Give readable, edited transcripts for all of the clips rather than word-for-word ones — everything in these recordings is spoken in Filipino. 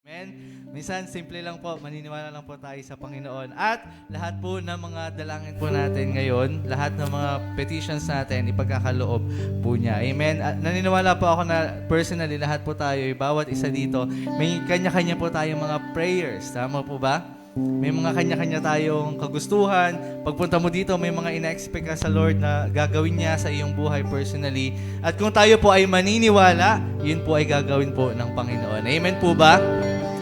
Amen. Minsan, simple lang po, maniniwala lang po tayo sa Panginoon. At lahat po ng mga dalangin po natin ngayon, lahat ng mga petitions natin, ipagkakaloob po niya. Amen. At naniniwala po ako na personally, lahat po tayo, bawat isa dito, may kanya-kanya po tayong mga prayers. Tama po ba? May mga kanya-kanya tayong kagustuhan. Pagpunta mo dito, may mga ina-expect ka sa Lord na gagawin niya sa iyong buhay personally. At kung tayo po ay maniniwala, yun po ay gagawin po ng Panginoon. Amen po ba?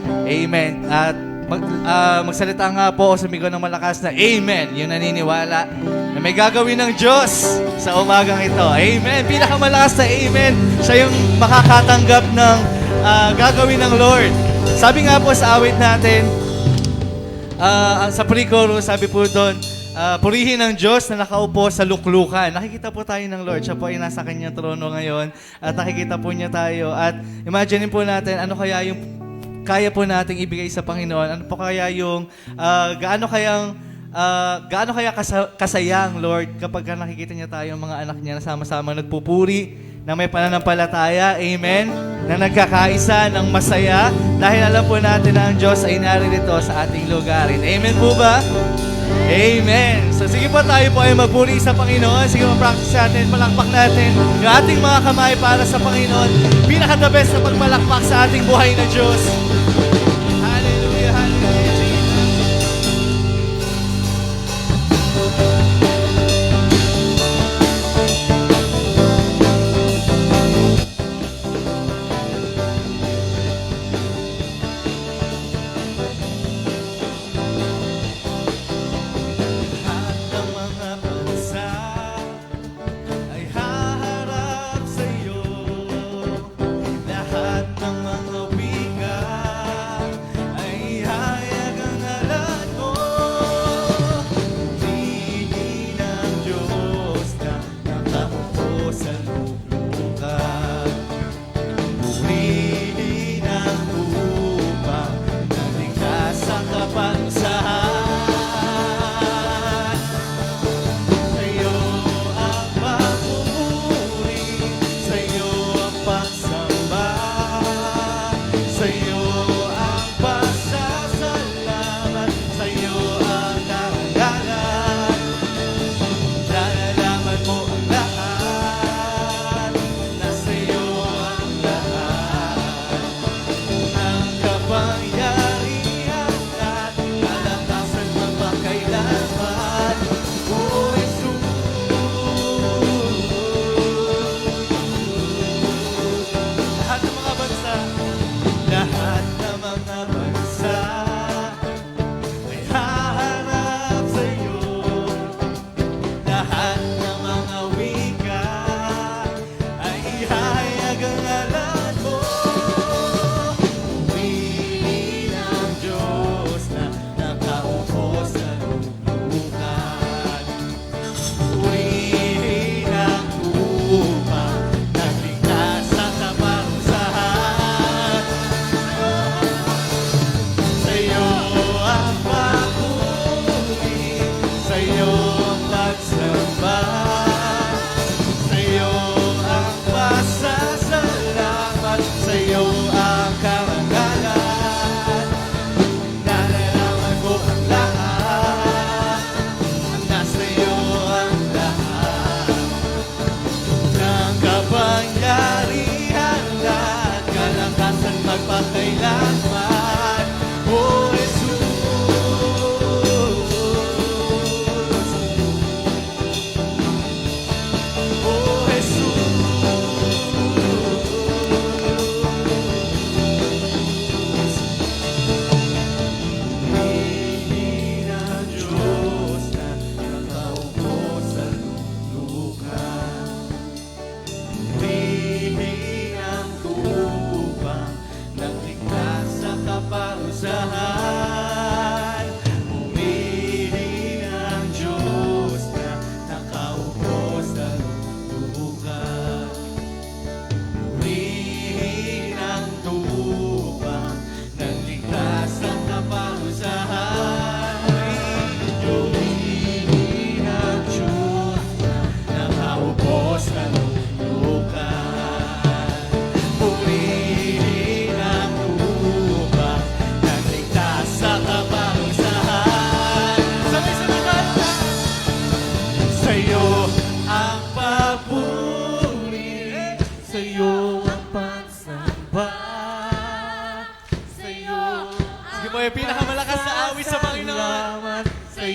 Amen. At magsalita nga po ako sa migo ng malakas na Amen. Yung naniniwala na may gagawin ng Diyos sa umagang ito. Amen. Pinakamalakas na Amen. Siya yung makakatanggap ng gagawin ng Lord. Sabi nga po sa awit natin, sa pre-chorus, sabi po doon, purihin ang Diyos na nakaupo sa luklukan. Nakikita po tayo ng Lord. Siya po ay nasa kanyang trono ngayon. At nakikita po niya tayo. At imagine po natin, ano kaya yung kaya po nating ibigay sa Panginoon? Ano po kaya yung, gaano kaya kasayang, Lord, kapag nakikita niya tayo, mga anak niya na sama-sama nagpupuri, na may pananampalataya, amen, na nagkakaisa ng masaya, dahil alam po natin na ang Diyos ay naririto sa ating lugarin. Amen po ba? Amen. So sige po, tayo po ay magpuri sa Panginoon. Sige, ma-practice natin, palakpak natin yung ating mga kamay para sa Panginoon. Pinaka-the best na pagmalakpak sa ating buhay na Diyos. Hallelujah, hallelujah, Jesus. Lahat ng mga wika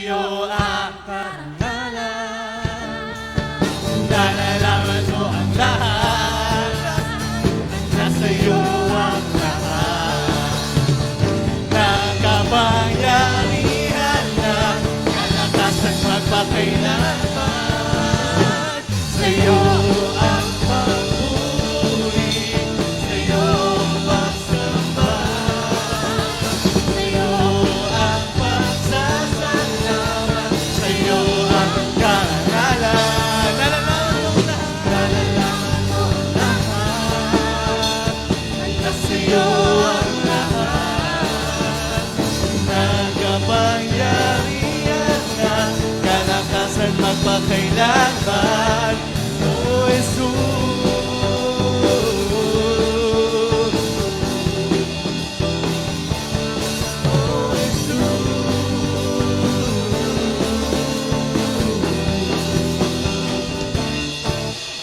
iyo ang karangalan. Nalalaman mo ang lahat, nasa iyo ang lahat. Nakapangyarihan na kalakasan magpakailanman. Sa iyo ang papuri, sa iyo pagsamba, sa iyo ang pagsasalamat, sa iyo ang karangalan. Nalalaman mo lahat, nasa iyo ang lahat. Nakapangyarihan na kalakasan magpakailanman. O Jesus, O Jesus, O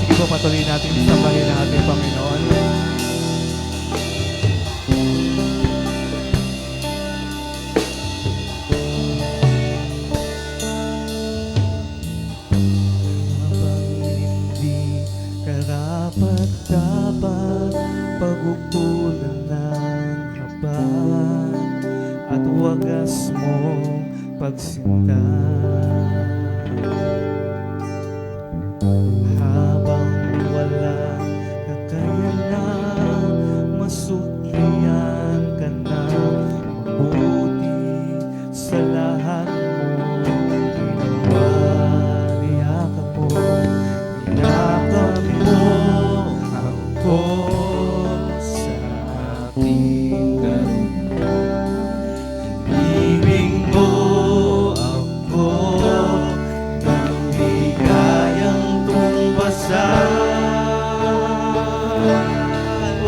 Sige po, patuloy natin sambahin ang ating Panginoon. Habang hindi karapat-dapat pag-upulan ng habang at wagas mong pagsinta. Habang walang kakayanan, masuklian ka na mabuti sa lahat mo ginawa. Niyakap mo ako sa aking karunungan. Ibig mo ako ng ligayang tumbasan. O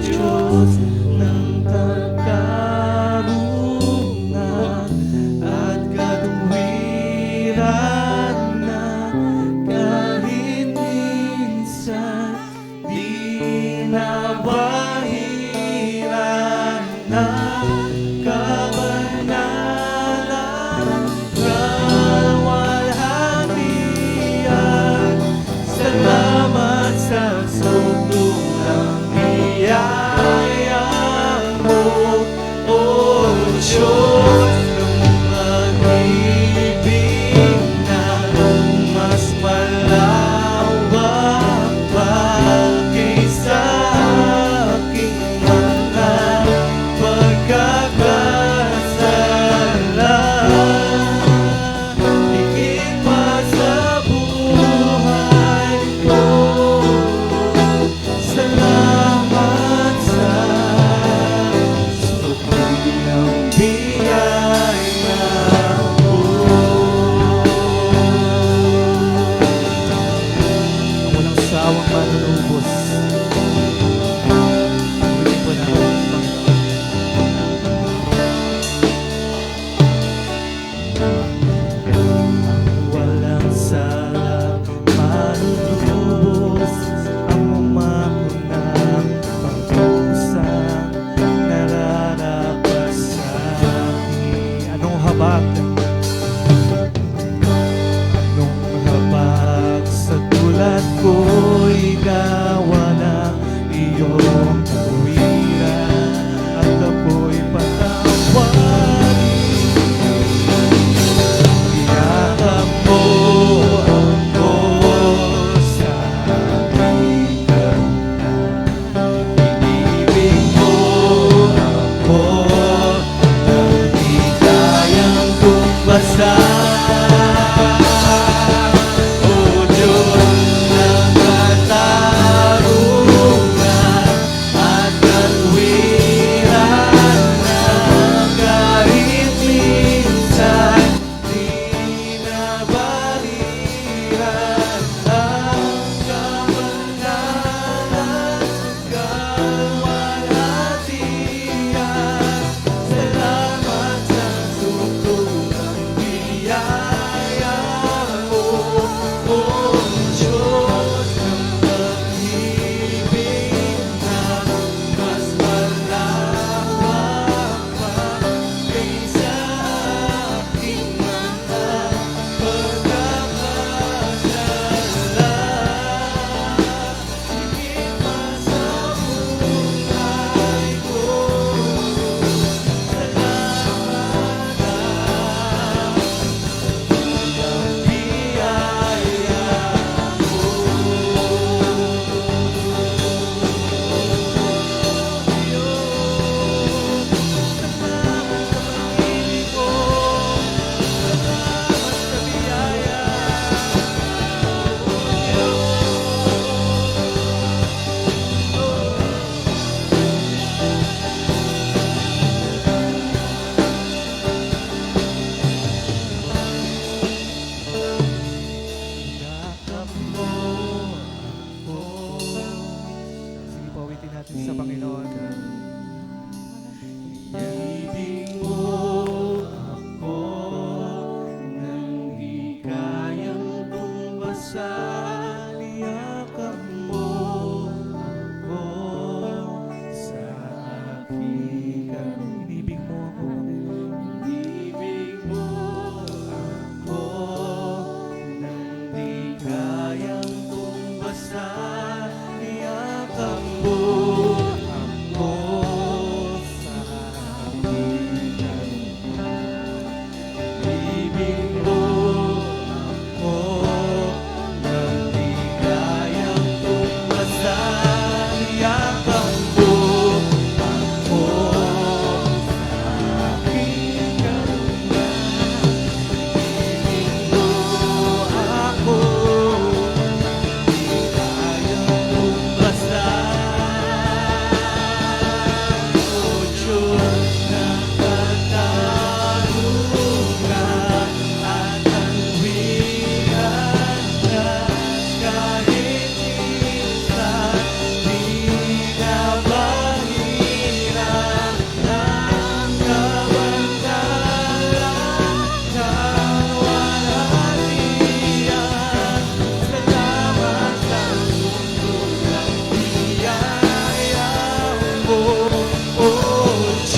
Diyos ng katarungan at katuwiran na kahit minsan di nabahiran ng kabanalan, kawalhatian. Salamat sa sobrang biyaya mo, O Diyos ng pag-ibig na mas malawak pa kaysa aking mga pagkakamali.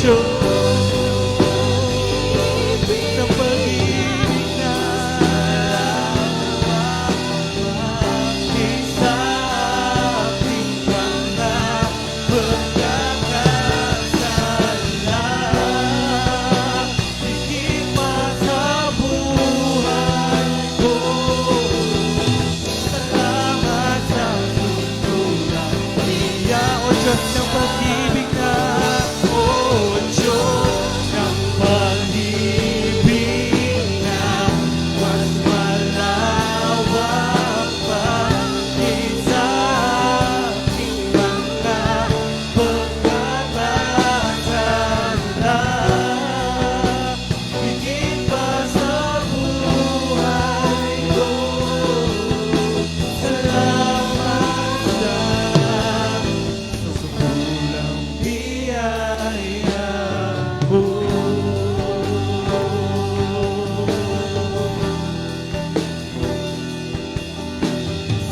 ng pag-ibig na isa ating mga pagkakasala. Higit pa sa buhay ko, salamat sa susulang niya. O Diyos ng pag-ibig na, o Diyos ng pag-ibig na mas malawak pa sa aking mga pagkakasala. Higit pa sa buhay ko, salamat sa susulang biyaya mo.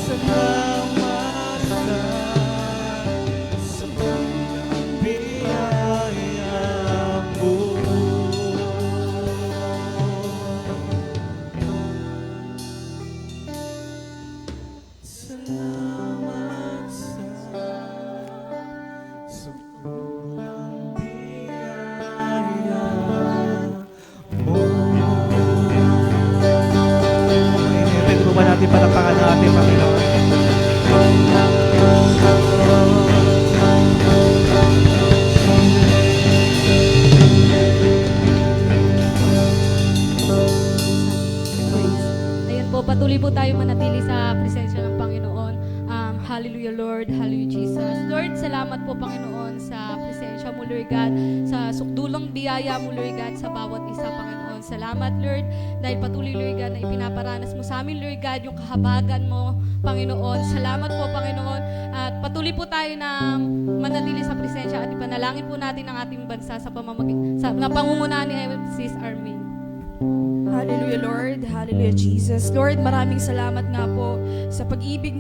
Salamat sa susulang biyaya mo. Salamat sa susulang biyaya mo. Pwede mo ba natin palapakan ang ating Panginoon? Ayan po, patuloy po tayo manatili sa presensya ng Panginoon. Hallelujah, Lord. Hallelujah, Jesus. Lord, salamat po, Panginoon, sa presensya mo, Lord God, sa sukdulang biyaya mo, Lord God, sa bawat isa, Panginoon. Salamat, Lord, dahil patuloy, Lord God, na ipinaparanas mo sa amin, Lord God, yung kahabagan mo, Panginoon. Salamat po, Panginoon. At patuloy po tayo na manatili sa presensya at ipanalangin po natin ang ating bansa sa pangungunahan ni Sis Armin. Hallelujah, Lord. Hallelujah, Jesus. Lord, maraming salamat nga po sa pag-ibig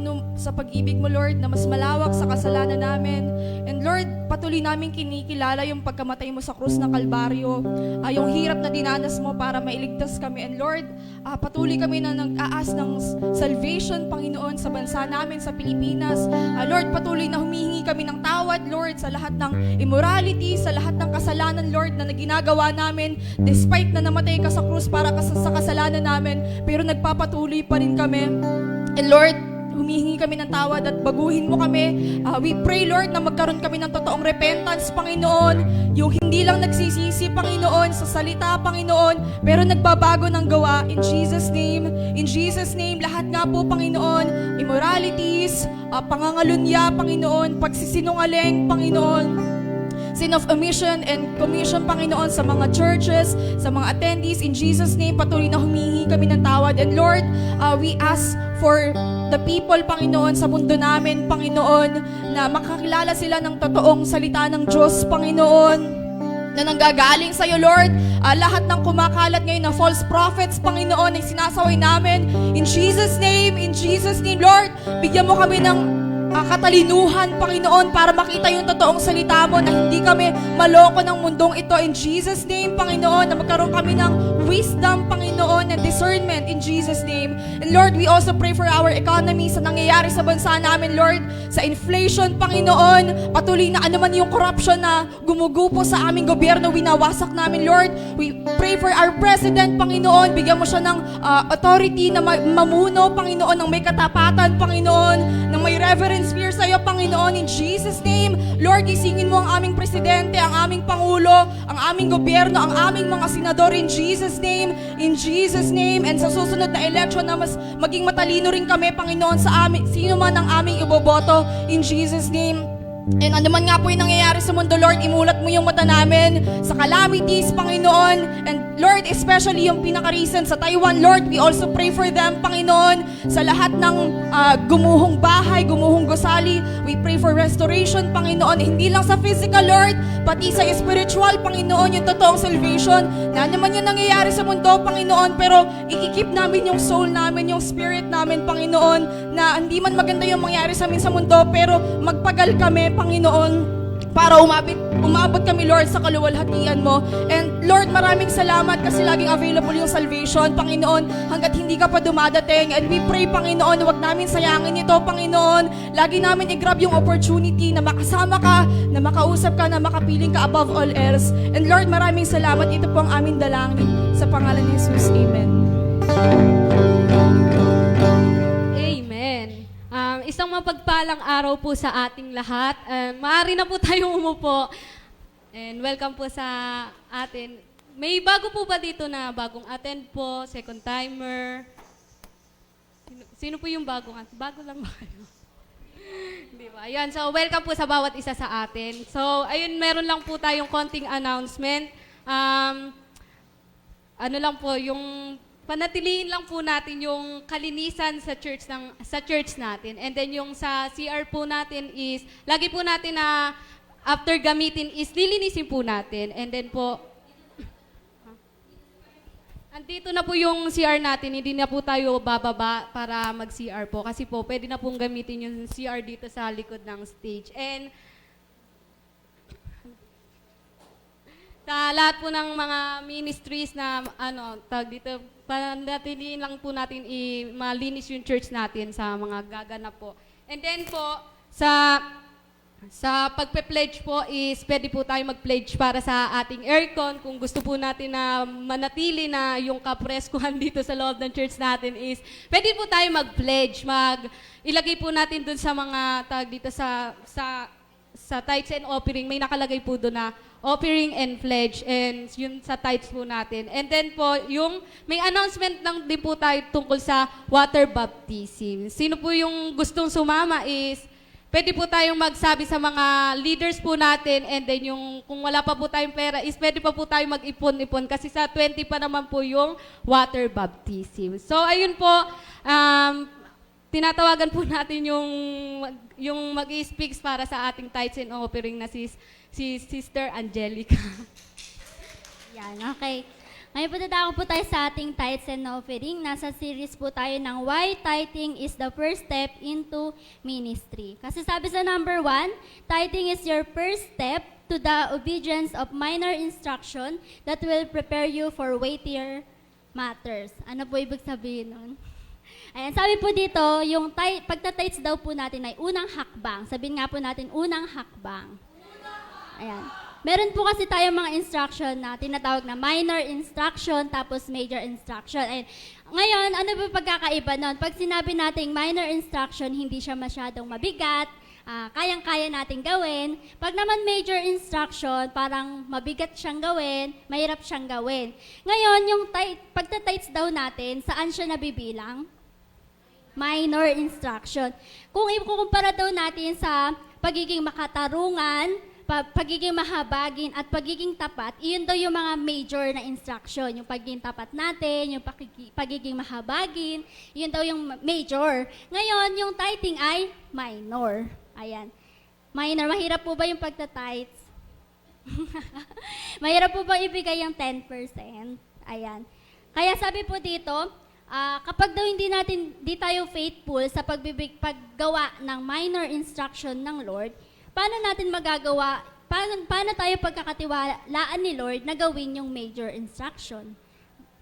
mo, Lord, na mas malawak sa kasalanan namin. And Lord, patuloy namin kinikilala yung pagkamatay mo sa krus ng Kalbaryo, yung hirap na dinanas mo para mailigtas kami. And Lord, patuloy kami na nag-aas ng salvation, Panginoon, sa bansa namin, sa Pilipinas. Lord, patuloy na humihingi kami ng tawad, Lord, sa lahat ng immorality, sa lahat ng kasalanan, Lord, na ginagawa namin, despite na namatay ka sa krus para sa kasalanan namin, pero nagpapatuloy pa rin kami. And Lord, humihingi kami ng tawad at baguhin mo kami. We pray, Lord, na magkaroon kami ng totoong repentance, Panginoon. Yung hindi lang nagsisisi, Panginoon, sa salita, Panginoon, pero nagbabago ng gawa. In Jesus' name, lahat nga po, Panginoon, immoralities, pangangalunya, Panginoon, pagsisinungaling, Panginoon, sin of omission and commission, Panginoon, sa mga churches, sa mga attendees. In Jesus' name, patuloy na humihingi kami ng tawad. And Lord, we ask for the people, Panginoon, sa mundo namin, Panginoon, na makakilala sila ng totoong salita ng Diyos, Panginoon, na nanggagaling sa iyo, Lord. Lahat ng kumakalat ngayon na false prophets, Panginoon, ay sinasaway namin. In Jesus' name, Lord, bigyan mo kami ng katalinuhan, Panginoon, para makita yung totoong salita mo, na hindi kami maloko ng mundong ito. In Jesus' name, Panginoon, na magkaroon kami ng wisdom, Panginoon, and discernment. In Jesus' name. And Lord, we also pray for our economy, sa nangyayari sa bansa namin, Lord, sa inflation, Panginoon, patuloy na anuman yung corruption na gumugupo sa aming gobyerno, winawasak namin, Lord. We pray for our president, Panginoon, bigyan mo siya ng authority na mamuno, Panginoon, ng may katapatan, Panginoon, ng may reverence fear sa iyo, Panginoon. In Jesus' name, Lord, gisingin mo ang aming presidente, ang aming pangulo, ang aming gobyerno, ang aming mga senador. In Jesus' name, and sa susunod na election na mas maging matalino rin kami, Panginoon, sa amin, sino man ang aming iboboto. In Jesus' name. And ano man nga po yung nangyayari sa mundo, Lord, imulat mo yung mata namin sa calamities, Panginoon. And Lord, especially yung pinaka-recent sa Taiwan, Lord, we also pray for them, Panginoon, sa lahat ng gumuhong bahay, gumuhong gusali. We pray for restoration, Panginoon, hindi lang sa physical, Lord, pati sa spiritual, Panginoon, yung totoong salvation. Na naman yung nangyayari sa mundo, Panginoon, pero ikikip namin yung soul namin, yung spirit namin, Panginoon, na hindi man maganda yung mangyari sa amin sa mundo, pero magpagal kami, Panginoon. para umabot kami, Lord, sa kaluwalhatian mo. And Lord, maraming salamat kasi laging available yung salvation, Panginoon, hanggat hindi ka pa dumadating. And we pray, Panginoon, huwag namin sayangin ito, Panginoon. Lagi namin i-grab yung opportunity na makasama ka, na makausap ka, na makapiling ka above all else. And Lord, maraming salamat. Ito po ang aming dalangin. Sa pangalan ni Jesus, Amen. Amen. Isang mapagpalang araw po sa ating lahat. Maaari na po tayong umupo. And welcome po sa atin. May bago po ba dito na bagong attend po, second timer? Sino po yung bagong attend? Bago lang ba kayo? Di ba? Ayan, so welcome po sa bawat isa sa atin. So, ayun, meron lang po tayong konting announcement. Ano lang po, yung panatiliin lang po natin yung kalinisan sa church natin. And then yung sa CR po natin is lagi po natin na after gamitin is lilinisin po natin. And then po andito na po yung CR natin, hindi na po tayo bababa para mag-CR po kasi po pwede na pong gamitin yung CR dito sa likod ng stage. And sa lahat po ng mga ministries na tag dito, panatiliin lang po natin malinis yung church natin sa mga gaganap po. And then po, sa pagpe-pledge po is pwede po tayo mag-pledge para sa ating aircon. Kung gusto po natin na manatili na yung kapreskuhan dito sa loob ng church natin is pwede po tayo mag-pledge. Ilagay po natin dun sa mga tag dito sa tithes and offering. May nakalagay po doon na offering and pledge, and yun sa tithes po natin. And then po, may announcement lang din po tayo tungkol sa water baptism. Sino po yung gustong sumama is, pwede po tayong magsabi sa mga leaders po natin, and then kung wala pa po tayong pera is pwede pa po tayong mag-ipon-ipon kasi sa 20 pa naman po yung water baptism. So, ayun po, tinatawagan po natin yung mag-i-speaks para sa ating tithes and offering na si Sister Angelica. Yan, okay. Ngayon po dadako po tayo sa ating tithes and offering. Nasa series po tayo ng Why Tithing is the First Step into Ministry. Kasi sabi sa number 1, tithing is your first step to the obedience of minor instruction that will prepare you for weightier matters. Ano po ibig sabihin nun? Ayan, sabi po dito, yung pagtatites daw po natin ay unang hakbang. Sabihin nga po natin, unang hakbang. Ayan. Meron po kasi tayong mga instruction na tinatawag na minor instruction tapos major instruction. And ngayon, ano ba pagkakaiba nun? Pag sinabi nating minor instruction, hindi siya masyadong mabigat, kayang-kaya natin gawin. Pag naman major instruction, parang mabigat siyang gawin, mahirap siyang gawin. Ngayon, yung pagtatites daw natin, saan siya nabibilang? Minor instruction. Kung ikukumpara daw natin sa pagiging makatarungan, pagiging mahabagin at pagiging tapat, iyon daw yung mga major na instruction. Yung pagiging tapat natin, yung pagiging mahabagin, yun daw yung major. Ngayon, yung tithing ay minor. Ayan. Minor, mahirap po ba yung pagtatites? Mahirap po ba ibigay yung 10%? Ayan. Kaya sabi po dito, kapag daw di tayo faithful sa paggawa ng minor instruction ng Lord, paano natin magagawa, paano tayo pagkakatiwalaan ni Lord na gawin yung major instruction?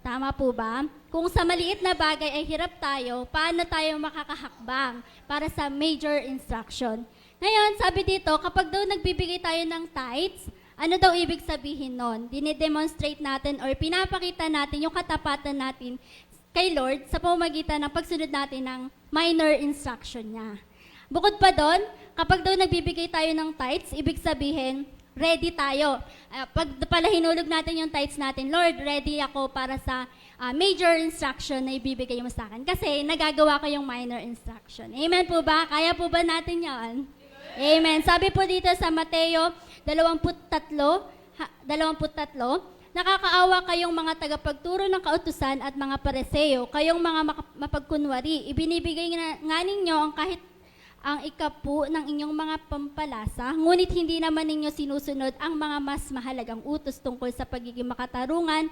Tama po ba? Kung sa maliit na bagay ay hirap tayo, paano tayo makakahakbang para sa major instruction? Ngayon, sabi dito, kapag daw nagbibigay tayo ng tithes, ano daw ibig sabihin nun? Dinidemonstrate natin or pinapakita natin yung katapatan natin kay Lord sa pamamagitan ng pagsunod natin ng minor instruction niya. Bukod pa doon, kapag daw nagbibigay tayo ng tithes, ibig sabihin, ready tayo. Pag pala hinulog natin yung tithes natin, Lord, ready ako para sa major instruction na ibibigay mo sa akin. Kasi nagagawa ko yung minor instruction. Amen po ba? Kaya po ba natin yan? Amen. Sabi po dito sa Mateo 23, nakakaawa kayong mga tagapagturo ng kautusan at mga pareseo, kayong mga mapagkunwari. Ibinibigay nga ninyo ang kahit ang ikapu ng inyong mga pampalasa, ngunit hindi naman ninyo sinusunod ang mga mas mahalagang utos tungkol sa pagiging makatarungan,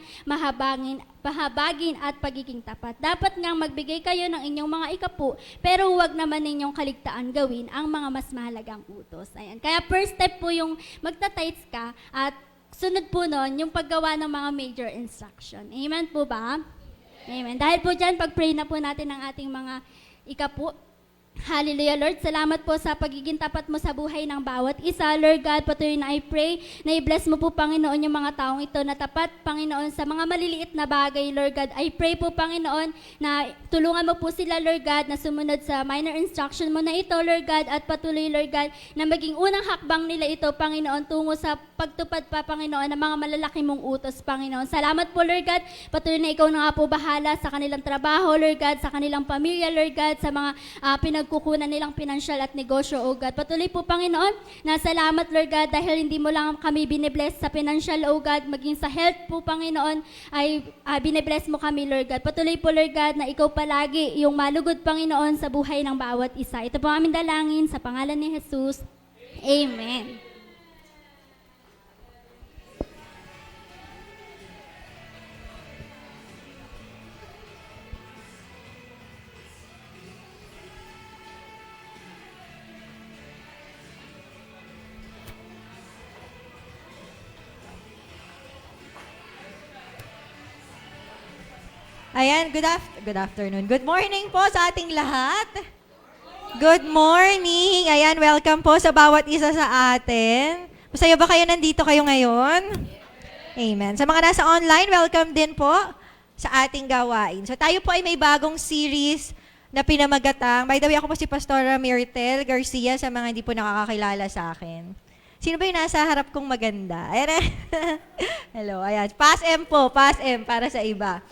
pahabagin at pagiging tapat. Dapat ngang magbigay kayo ng inyong mga ikapu, pero huwag naman ninyong kaligtaan gawin ang mga mas mahalagang utos. Ayan. Kaya first step po yung magta-tithes ka at sunod po nun yung paggawa ng mga major instruction. Amen po ba? Amen. Dahil po dyan, pag-pray na po natin ang ating mga ikapu. Hallelujah, Lord. Salamat po sa pagiging tapat mo sa buhay ng bawat isa. Lord God, patuloy na I pray na i-bless mo po, Panginoon, yung mga taong ito na tapat, Panginoon, sa mga maliliit na bagay, Lord God. I pray po, Panginoon, na tulungan mo po sila, Lord God, na sumunod sa minor instruction mo na ito, Lord God, at patuloy, Lord God, na maging unang hakbang nila ito, Panginoon, tungo sa pagtupad pa, Panginoon, ng mga malalaki mong utos, Panginoon. Salamat po, Lord God. Patuloy na ikaw na nga po bahala sa kanilang trabaho, Lord God, sa kanilang pamilya, Lord God, sa mga pinagkukunan nilang pinansyal at negosyo, O God. Patuloy po, Panginoon, na salamat, Lord God, dahil hindi mo lang kami binibless sa pinansyal, O God, maging sa health po, Panginoon, ay binibless mo kami, Lord God. Patuloy po, Lord God, na ikaw palagi yung malugod, Panginoon, sa buhay ng bawat isa. Ito po ang aming dalangin sa pangalan ni Jesus. Amen. Ayan, good afternoon. Good morning po sa ating lahat. Good morning. Ayan, welcome po sa bawat isa sa atin. Masaya ba kayo nandito kayo ngayon? Amen. Sa mga nasa online, welcome din po sa ating gawain. So tayo po ay may bagong series na pinamagatang. By the way, ako po si Pastora Myrtle Garcia sa mga hindi po nakakakilala sa akin. Sino ba yung nasa harap kong maganda? Ayan. Hello, ayan. Pass M po, pass M para sa iba.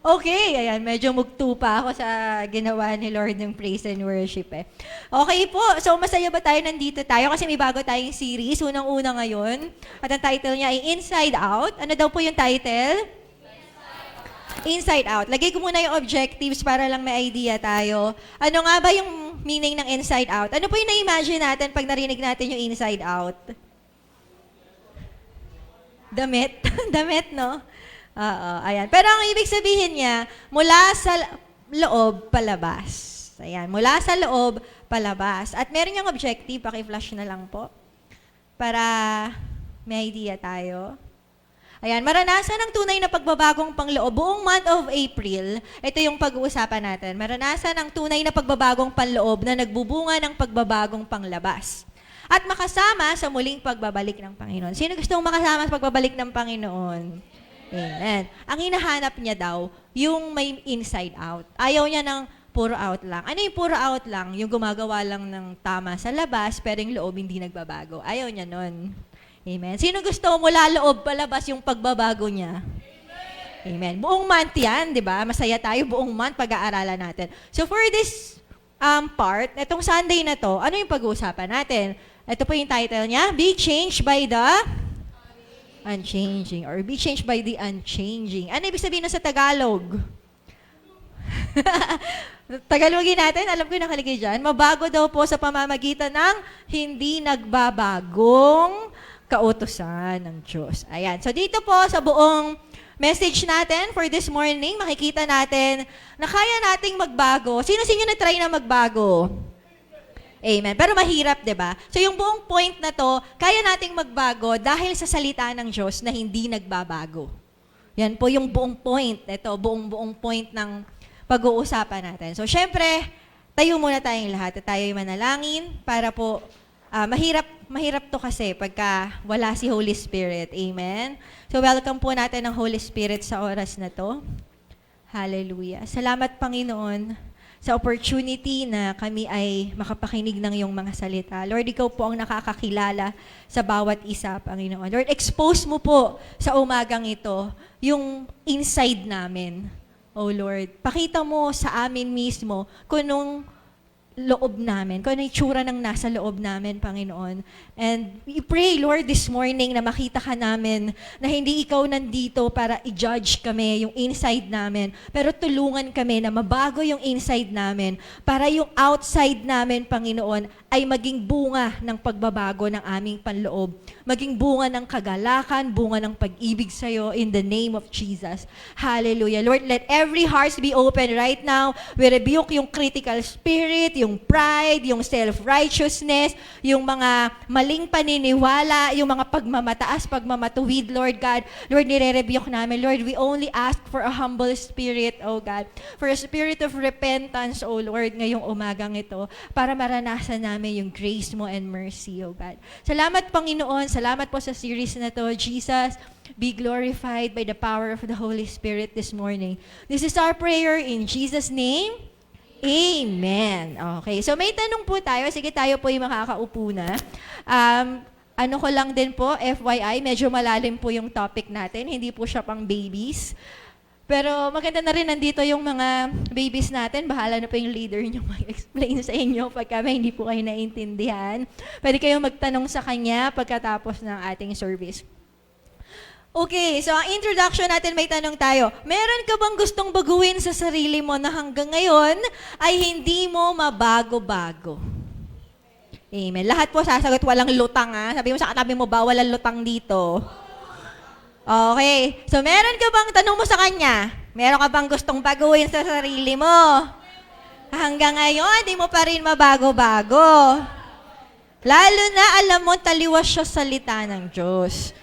Okay, ayan, medyo mugto pa ako sa ginawa ni Lord ng praise and worship eh. Okay po, so masaya ba tayo nandito tayo? Kasi may bago tayong series, unang-una ngayon. At ang title niya ay Inside Out. Ano daw po yung title? Inside Out. Lagay ko muna yung objectives para lang may idea tayo. Ano nga ba yung meaning ng inside out? Ano po yung na-imagine natin pag narinig natin yung inside out? Damit. Damit, no? Oo, ayan. Pero ang ibig sabihin niya, mula sa loob, palabas. Ayan, mula sa loob, palabas. At meron yung objective, paki-flash na lang po. Para may idea tayo. Ayan, maranasan ang tunay na pagbabagong panloob. Buong month of April, ito yung pag-uusapan natin. Maranasan ang tunay na pagbabagong panloob na nagbubunga ng pagbabagong panglabas. At makasama sa muling pagbabalik ng Panginoon. Sino gustong makasama sa pagbabalik ng Panginoon? Amen. Ang hinahanap niya daw, yung may inside out. Ayaw niya ng puro out lang. Ano yung puro out lang? Yung gumagawa lang ng tama sa labas, pero yung loob hindi nagbabago. Ayaw niya nun. Amen. Sino gusto mula loob palabas yung pagbabago niya? Amen. Buong month yan, di ba? Masaya tayo buong month pag-aaralan natin. So for this part, itong Sunday na to, ano yung pag-uusapan natin? Ito po yung title niya, Be Changed by the Unchanging, or be changed by the unchanging. Ano ibig sabihin sa Tagalog? Tagalogin natin, alam ko yung nakalagay dyan. Mabago daw po sa pamamagitan ng hindi nagbabagong kautusan ng Diyos. Ayan. So dito po sa buong message natin for this morning, makikita natin na kaya nating magbago. Sino-sino na try na magbago? Amen. Pero mahirap, di ba? So yung buong point na to, kaya nating magbago dahil sa salita ng Diyos na hindi nagbabago. Yan po yung buong point. Ito, buong point ng pag-uusapan natin. So syempre, tayo muna tayong lahat at tayo'y manalangin para po, mahirap to kasi pagka wala si Holy Spirit. Amen. So welcome po natin ang Holy Spirit sa oras na to. Hallelujah. Salamat, Panginoon, sa opportunity na kami ay makapakinig ng iyong mga salita. Lord, ikaw po ang nakakakilala sa bawat isa, Panginoon. Lord, expose mo po sa umagang ito yung inside namin. Oh Lord, pakita mo sa amin mismo kung loob namin, kung ano yung itsura ng nasa loob namin, Panginoon. And we pray, Lord, this morning na makita ka namin na hindi ikaw nandito para i-judge kami, yung inside namin, pero tulungan kami na mabago yung inside namin para yung outside namin, Panginoon, ay maging bunga ng pagbabago ng aming panloob. Maging bunga ng kagalakan, bunga ng pag-ibig sa'yo in the name of Jesus. Hallelujah. Lord, let every heart be open right now. We rebuke yung critical spirit, yung pride, yung self-righteousness, yung mga maling paniniwala, yung mga pagmamataas, pagmamatuwid, Lord God. Lord, nire-rebuke namin. Lord, we only ask for a humble spirit, oh God. For a spirit of repentance, oh Lord, ngayong umagang ito, para maranasan namin yung grace mo and mercy, oh God. Salamat, Panginoon. Salamat po sa series na to. Jesus, be glorified by the power of the Holy Spirit this morning. This is our prayer in Jesus' name. Amen. Okay, so may tanong po tayo. Sige, tayo po yung makakaupo na. Ano ko lang din po, FYI, medyo malalim po yung topic natin. Hindi po siya pang babies. Pero maganda na rin nandito yung mga babies natin. Bahala na po yung leader nyo mag-explain sa inyo pagka may hindi po kayo naiintindihan. Pwede kayong magtanong sa kanya pagkatapos ng ating service. Okay, so ang introduction natin, may tanong tayo. Meron ka bang gustong baguhin sa sarili mo na hanggang ngayon ay hindi mo mabago-bago? Amen. Lahat po sasagot, walang lutang ha. Sabi mo sa katabi mo ba, walang lutang dito? Okay, so meron ka bang, tanong mo sa kanya, meron ka bang gustong baguhin sa sarili mo? Hanggang ngayon, hindi mo pa rin mabago-bago. Lalo na alam mo, taliwas siya sa salita ng Diyos.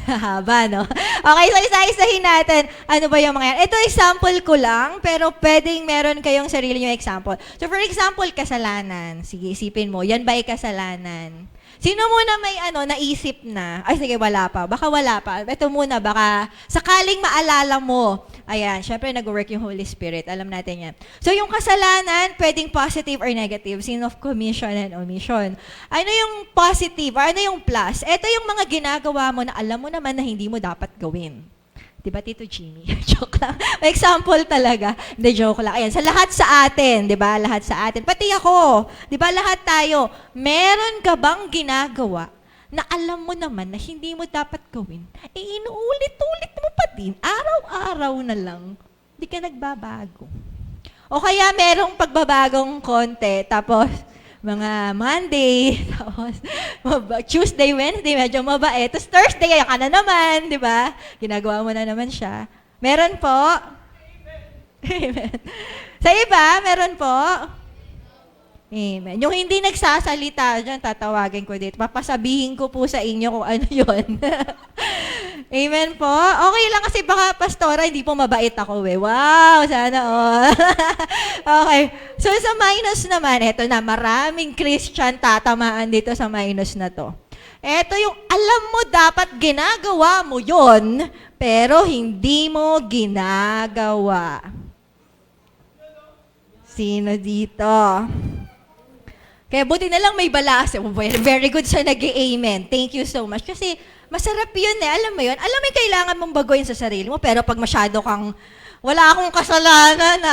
Haba, no? Okay, so isa-isahin natin. Ano ba yung mga yan? Ito, example ko lang, pero pwedeng meron kayong sarili nyo example. So, for example, kasalanan. Sige, isipin mo, yan ba ay kasalanan? Sino muna may naisip na? Ay, sige, wala pa. Baka wala pa. Ito muna, baka sakaling maalala mo. Ayan, syempre nag-work yung Holy Spirit. Alam natin yan. So, yung kasalanan, pwedeng positive or negative. Sin of commission and omission. Ano yung positive? Or ano yung plus? Ito yung mga ginagawa mo na alam mo naman na hindi mo dapat gawin. Diba, Tito Jimmy? Joke lang. Example talaga. Hindi, joke lang. Ayan, sa lahat sa atin, diba? Lahat sa atin. Pati ako. Diba, lahat tayo. Meron ka bang ginagawa na alam mo naman na hindi mo dapat gawin? Inuulit-ulit mo pa din. Araw-araw na lang. Hindi ka nagbabago. O kaya merong pagbabagong konti, tapos mga Monday, tapos Tuesday, Wednesday, medyo mabait. Tapos Thursday, kaya ka na naman, di ba? Ginagawa mo na naman siya. Meron po? Amen. Sa iba, meron po? Amen. Yung hindi nagsasalita, dyan tatawagin ko dito. Papasabihin ko po sa inyo kung ano yun. Amen po. Okay lang kasi baka pastora, hindi po mabait ako eh. Wow, sana all. Okay. So sa minus naman, eto na, maraming Christian tatamaan dito sa minus na to. Eto yung alam mo dapat ginagawa mo yon, pero hindi mo ginagawa. Sino dito? Kaya buti na lang may balas. Very good sa nag-amen. Thank you so much. Kasi masarap yun eh. Alam mo yun? Alam mo yung kailangan mong baguhin sa sarili mo, pero pag masyado kang, wala akong kasalanan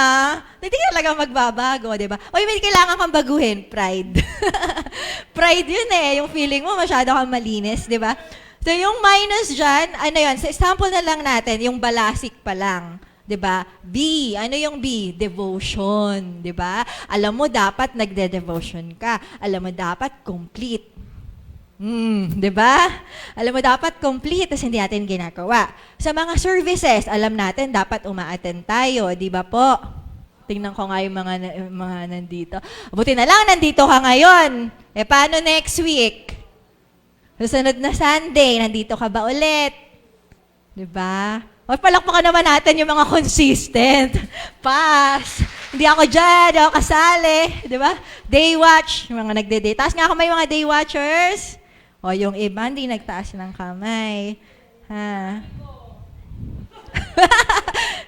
hindi talaga magbabago, di ba? O may kailangan kang baguhin, pride. Pride yun eh. Yung feeling mo masyado kang malinis, di ba? So yung minus dyan, ano yun? Sa example na lang natin, yung balasik pa lang. 'Di ba? B, ano yung B? Devotion, 'di ba? Alam mo dapat nagde-devotion ka. Alam mo dapat complete. 'Di ba? Alam mo dapat complete tas hindi natin ginagawa. Sa mga services, alam natin dapat uma-attend tayo, 'di ba po? Tingnan ko nga yung mga nandito. Buti na lang nandito ka ngayon. Eh paano next week? Susunod na Sunday, nandito ka ba ulit? 'Di ba? O, palakpakan naman natin yung mga consistent. Pass. Hindi ako dyan, hindi ako kasali. Di ba? Day watch. Yung mga nagde-day. Taas nga kamay mga day watchers. O, yung iba, hindi nagtaas ng kamay. Ha?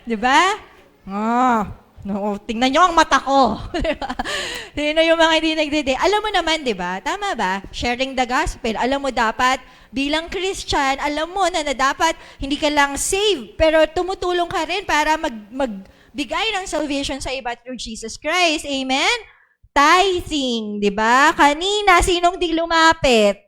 Di ba? Oh. No, tingnan nyo ang mata ko. Tingnan yung mga hindi nagde-day. Alam mo naman, di ba? Tama ba? Sharing the gospel. Alam mo dapat, bilang Christian, alam mo na dapat hindi ka lang save, pero tumutulong ka rin para magbigay ng salvation sa iba through Jesus Christ. Amen? Tithing, di ba? Kanina, sinong di lumapit?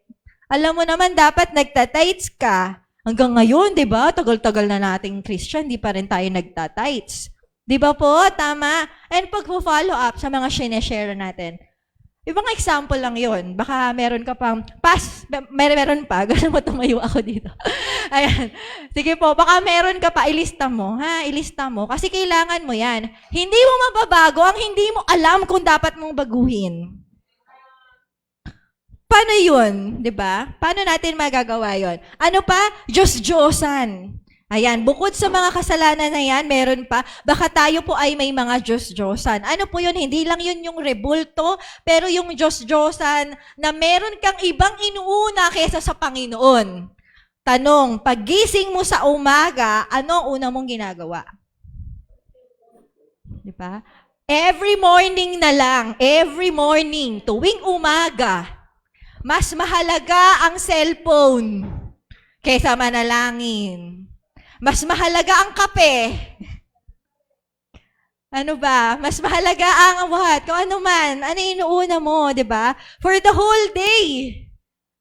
Alam mo naman, dapat nagtatites ka. Hanggang ngayon, di ba? Tagal-tagal na nating Christian, di pa rin tayo nagtatites. Di ba po? Tama. And pag-follow up sa mga sineshare natin, ibang example lang yon. Baka meron ka pang, meron pa. Gusto mo tumayo ako dito. Ayan. Sige po, baka meron ka pa, ilista mo. Ha? Ilista mo. Kasi kailangan mo yan. Hindi mo mababago ang hindi mo alam kung dapat mong baguhin. Paano yun? Diba? Paano natin magagawa yon? Ano pa? Diyos-Diyosan. Ayan, bukod sa mga kasalanan na yan, meron pa, baka tayo po ay may mga Diyos-Diyosan. Ano po yun? Hindi lang yun yung rebulto, pero yung Diyos-Diyosan na meron kang ibang inuuna kaysa sa Panginoon. Tanong, paggising mo sa umaga, ano ang una mong ginagawa? Di ba? Every morning na lang, every morning, tuwing umaga, mas mahalaga ang cellphone kaysa manalangin. Mas mahalaga ang kape. Ano ba? Mas mahalaga ang what? Kung ano man. Ano inuuna mo, di ba? For the whole day.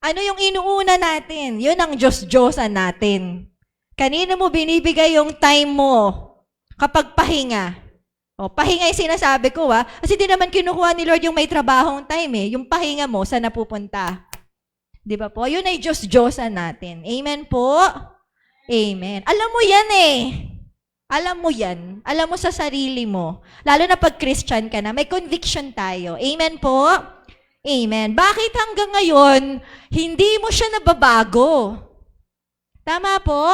Ano yung inuuna natin? Yun ang Diyos-Diyosan natin. Kanino mo binibigay yung time mo kapag pahinga? O, pahinga yung sinasabi ko, ha? Kasi di naman kinukuha ni Lord yung may trabahong time, eh. Yung pahinga mo, saan napupunta? Di ba po? Yun ay Diyos-Diyosan natin. Amen po? Amen. Alam mo yan eh. Alam mo yan. Alam mo sa sarili mo. Lalo na pag Christian ka na, may conviction tayo. Amen po? Amen. Bakit hanggang ngayon, hindi mo siya nababago? Tama po?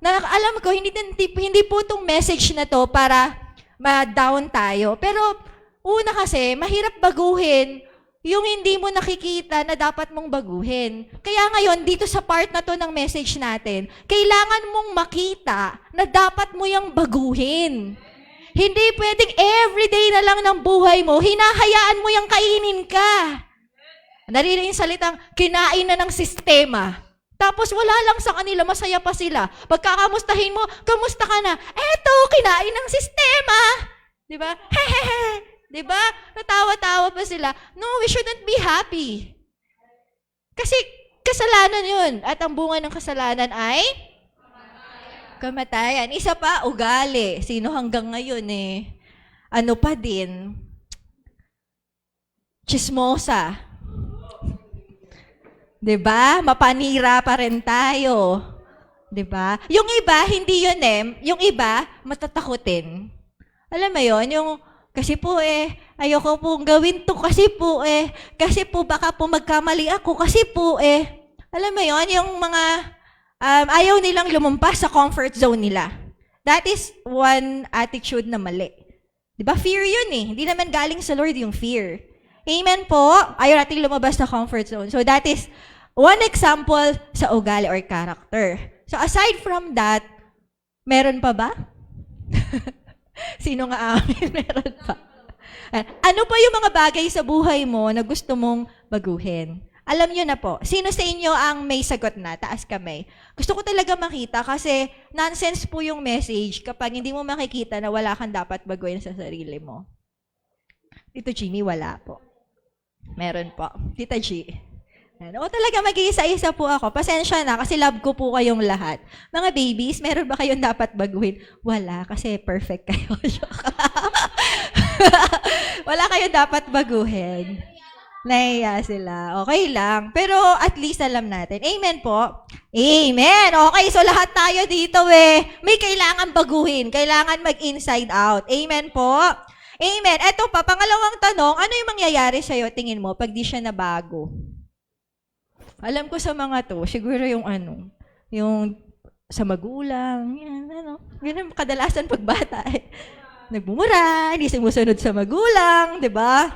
Alam ko, hindi po itong message na to para ma-down tayo. Pero una kasi, mahirap baguhin yung hindi mo nakikita na dapat mong baguhin. Kaya ngayon, dito sa part na to ng message natin, kailangan mong makita na dapat mo yung baguhin. Hindi pwedeng everyday na lang ng buhay mo, hinahayaan mo yung kainin ka. Naririnig yung salitang, kinain na ng sistema. Tapos wala lang sa kanila, masaya pa sila. Pagkakamustahin mo, kamusta ka na? Eto, kinain ng sistema. Diba? Hehehe. Diba? Natawa-tawa pa sila. No, we shouldn't be happy. Kasi kasalanan yun. At ang bunga ng kasalanan ay? Kamatayan. Isa pa, ugali. Sino hanggang ngayon eh? Ano pa din? Chismosa. Diba? Mapanira pa rin tayo. Diba? Yung iba, hindi yun eh. Yung iba, matatakutin. Alam mo yun? Yung kasi po ayoko pong gawin to kasi po baka po magkamali ako kasi po Alam mo yon yung mga ayaw nilang lumampas sa comfort zone nila. That is one attitude na mali. Diba? Fear yun eh. Hindi naman galing sa Lord yung fear. Amen po? Ayaw nating lumabas sa comfort zone. So that is one example sa ugali or character. So aside from that, meron pa ba? Sino nga amin? Meron pa. Ano pa yung mga bagay sa buhay mo na gusto mong baguhin? Alam nyo na po. Sino sa inyo ang may sagot na? Taas kamay. Gusto ko talaga makita kasi nonsense po yung message kapag hindi mo makikita na wala kang dapat baguhin sa sarili mo. Tito Jimmy, wala po. Meron po. Tita G. O talaga mag-iisa-isa po ako. Pasensya na kasi love ko po kayong lahat. Mga babies, meron ba kayong dapat baguhin? Wala, kasi perfect kayo. Wala kayong dapat baguhin. Nahiya sila. Okay lang. Pero at least alam natin. Amen po? Amen. Okay, so lahat tayo dito may kailangan baguhin. Kailangan mag-inside out. Amen po? Amen. Eto pa, pangalawang tanong, ano yung mangyayari sa'yo, tingin mo, pag di siya nabago? Alam ko sa mga to, siguro yung yung sa magulang, yan kadalasan pag bata, nagbumura, hindi sumusunod sa magulang, di ba?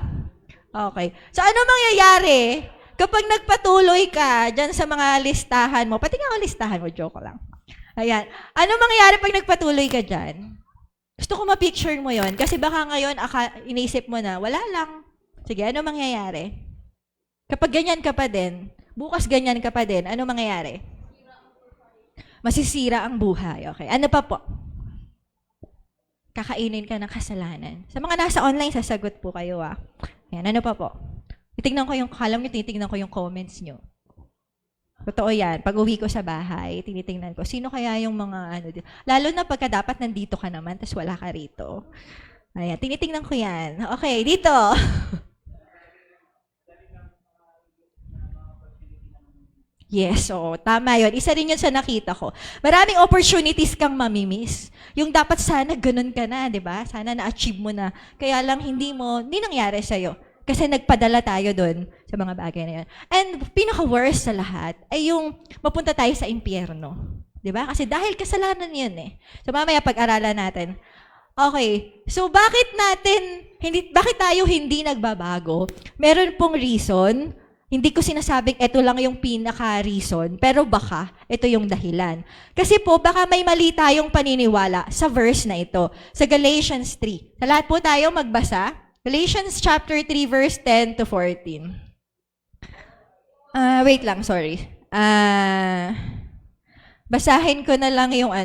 Okay. So ano mangyayari kapag nagpatuloy ka dyan sa mga listahan mo? Pati nga ako listahan mo, joke lang. Ayan. Ano mangyayari pag nagpatuloy ka dyan? Gusto ko ma-picture mo yon kasi baka ngayon inisip mo na, wala lang. Sige, ano mangyayari? Kapag ganyan ka pa din, bukas ganyan ka pa din, ano mangyayari? Masisira ang buhay. Okay. Ano pa po? Kakainin ka ng kasalanan. Sa mga nasa online, sasagot po kayo Yan, ano pa po? Titignan ko yung, alam niyo, titignan ko yung comments niyo. Totoo yan. Pag uwi ko sa bahay, tinitingnan ko, sino kaya yung mga ano dito? Lalo na pagka dapat nandito ka naman, tapos wala ka rito. Ayan, tinitingnan ko yan. Okay, dito. Yes, so tama yun. Isa rin yun sa nakita ko. Maraming opportunities kang mamimiss. Yung dapat sana ganun ka na, di ba? Sana na-achieve mo na. Kaya lang hindi nangyari sa'yo. Kasi nagpadala tayo doon sa mga bagay na yun. And pinaka-worst sa lahat ay yung mapunta tayo sa impyerno. Di ba? Kasi dahil kasalanan yun eh. So mamaya pag-aralan natin. Okay, so bakit tayo hindi nagbabago? Meron pong reason. Hindi ko sinasabing ito lang yung pinaka-reason, pero baka ito yung dahilan. Kasi po, baka may mali tayong paniniwala sa verse na ito, sa Galatians 3. Sa lahat po tayo magbasa. Galatians chapter 3, verse 10 to 14. Wait lang, sorry. Basahin ko na lang yung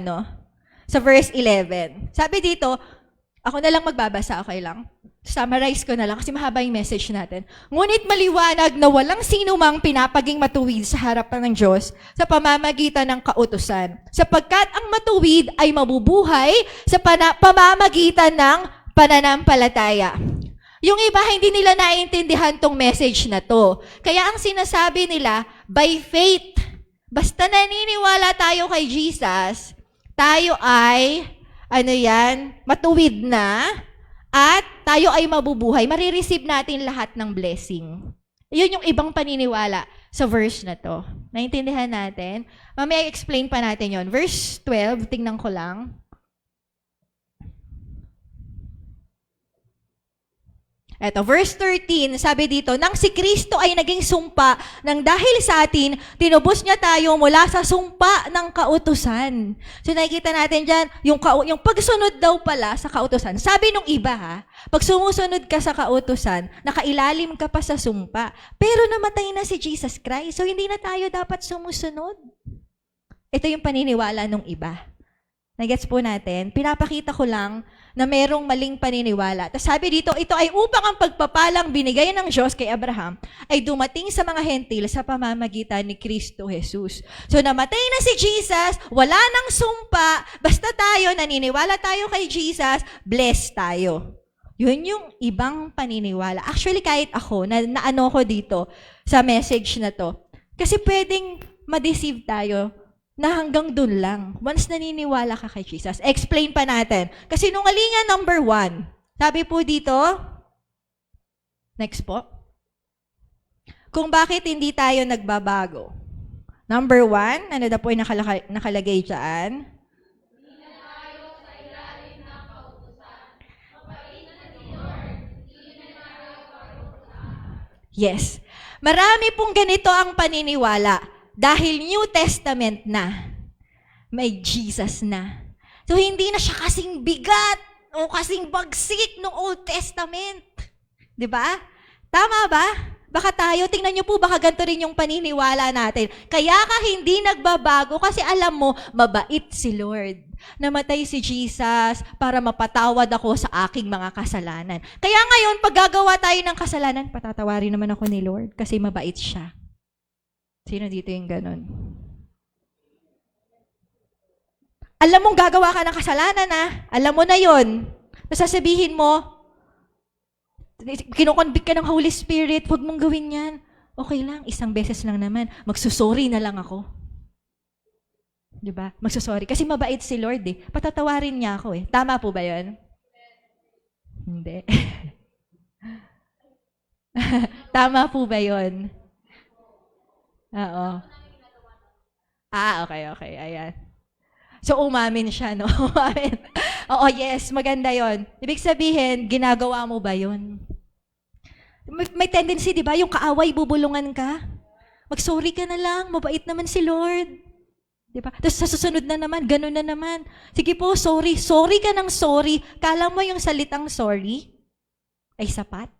sa verse 11. Sabi dito, ako na lang magbabasa, okay lang? Summarize ko na lang kasi mahaba yung message natin. Ngunit maliwanag na walang sino mang pinapaging matuwid sa harapan ng Diyos sa pamamagitan ng kautusan. Sapagkat ang matuwid ay mabubuhay sa pamamagitan ng pananampalataya. Yung iba, hindi nila naiintindihan tong message na to. Kaya ang sinasabi nila, by faith, basta naniniwala tayo kay Jesus, tayo ay, matuwid na, at tayo ay mabubuhay, marireceive natin lahat ng blessing. Yun yung ibang paniniwala sa verse na to. Naintindihan natin? Mamaya explain pa natin yon. Verse 12, tingnan ko lang. Eto, verse 13, sabi dito, nang si Kristo ay naging sumpa, nang dahil sa atin, tinubos niya tayo mula sa sumpa ng kautusan. So nakikita natin dyan, yung pagsunod daw pala sa kautusan. Sabi nung iba pag sumusunod ka sa kautusan, nakailalim ka pa sa sumpa. Pero namatay na si Jesus Christ, so hindi na tayo dapat sumusunod. Ito yung paniniwala nung iba. Nagets po natin, pinapakita ko lang na merong maling paniniwala. Tapos sabi dito, ito ay upang ang pagpapalang binigay ng Diyos kay Abraham ay dumating sa mga hentil sa pamamagitan ni Kristo Jesus. So namatay na si Jesus, wala nang sumpa, basta tayo, naniniwala tayo kay Jesus, blessed tayo. Yun yung ibang paniniwala. Actually, kahit ako, naano ko dito sa message na to. Kasi pwedeng ma-deceive tayo na hanggang dun lang. Once naniniwala ka kay Jesus. Explain pa natin. Kasi nungalingan number 1. Sabi po dito, next po, kung bakit hindi tayo nagbabago. Number 1, ano na po yung nakalagay dyan? Yes. Marami pong ganito ang paniniwala. Dahil New Testament na, may Jesus na. So, hindi na siya kasing bigat o kasing bagsik ng Old Testament. Diba? Tama ba? Baka tayo, tingnan niyo po, baka ganito rin yung paniniwala natin. Kaya ka hindi nagbabago kasi alam mo, mabait si Lord. Namatay si Jesus para mapatawad ako sa aking mga kasalanan. Kaya ngayon, pag gagawa tayo ng kasalanan, patatawarin naman ako ni Lord kasi mabait siya. Sino dito yung ganun? Alam mong gagawa ka ng kasalanan Alam mo na yon. Sasabihin mo, kinukonvict ka ng Holy Spirit, huwag mong gawin yan. Okay lang, isang beses lang naman. Magsusorry na lang ako. Diba? Magsusorry. Kasi mabait si Lord Patatawarin niya ako Tama po ba yun? Hindi. Tama po ba yun? Oo. Okay. Ayan. So, umamin siya, no? Umamin. Oo, yes. Maganda yon. Ibig sabihin, ginagawa mo ba yon? May tendency, di ba? Yung kaaway, bubulungan ka. Mag-sorry ka na lang. Mabait naman si Lord. Di ba? Tapos sa susunod na naman, ganun na naman. Sige po, sorry. Sorry ka ng sorry. Kala mo yung salitang sorry ay sapat?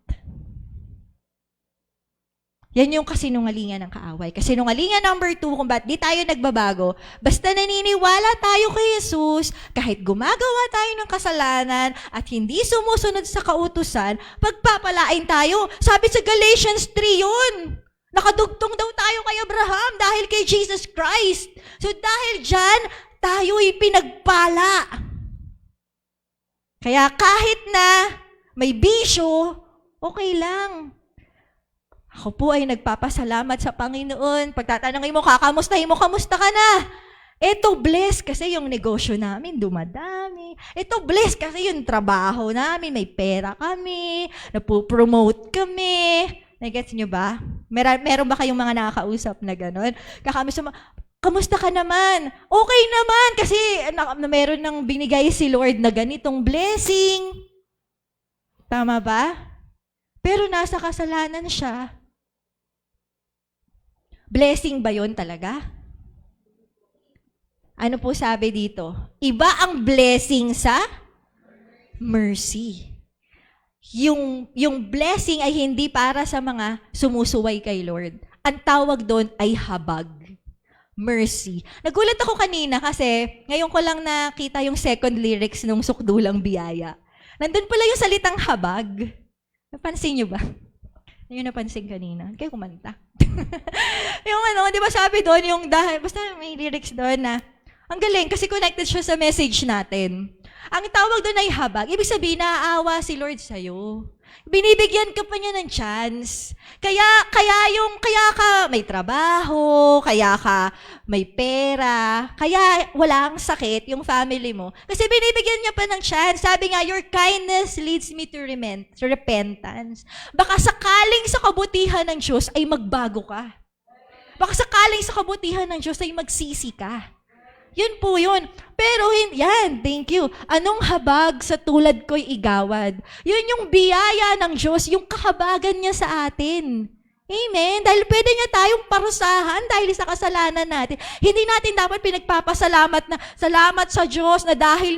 Yan yung kasinungalingan ng kaaway. Kasinungalingan number 2, kung ba't di tayo nagbabago, basta naniniwala tayo kay Jesus, kahit gumagawa tayo ng kasalanan at hindi sumusunod sa kautusan, pagpapalain tayo. Sabi sa Galatians 3 yun. Nakadugtong daw tayo kay Abraham dahil kay Jesus Christ. So dahil dyan, tayo'y pinagpala. Kaya kahit na may bisyo, okay lang. Ako po ay nagpapasalamat sa Panginoon. Pagtatanungin mo, kakamustahin mo, kamusta ka na? Ito bless kasi yung negosyo namin dumadami. Ito bless kasi yung trabaho namin, may pera kami, napopromote kami. Nagets nyo ba? Meron ba kayong mga nakakausap na gano'n? Kamusta ka naman? Okay naman kasi meron nang binigay si Lord na ganitong blessing. Tama ba? Pero nasa kasalanan siya. Blessing ba yon talaga? Ano po sabi dito? Iba ang blessing sa mercy. Yung blessing ay hindi para sa mga sumusuway kay Lord. Ang tawag doon ay habag. Mercy. Nagulat ako kanina kasi ngayon ko lang nakita yung second lyrics nung Sukdulang Biyaya. Nandun pala yung salitang habag. Napansin nyo ba? Yung napansin kanina. Kayo kumanta. Yung di ba sabi doon, basta may lyrics doon na, ang galing kasi connected siya sa message natin. Ang tawag doon ay habag. Ibig sabihin, naaawa si Lord sa'yo. Binibigyan ka pa niya ng chance. Kaya ka may trabaho, kaya ka may pera, kaya wala kang sakit yung family mo. Kasi binibigyan niya pa ng chance. Sabi nga, your kindness leads me to repentance. Baka sakaling sa kabutihan ng Diyos ay magbago ka. Baka sakaling sa kabutihan ng Diyos ay magsisi ka. Yun po yun. Pero yan, thank you. Anong habag sa tulad ko'y igawad? Yun yung biyaya ng Diyos, yung kahabagan niya sa atin. Amen? Dahil pwede niya tayong parusahan dahil sa kasalanan natin. Hindi natin dapat pinagpapasalamat na, salamat sa Diyos na dahil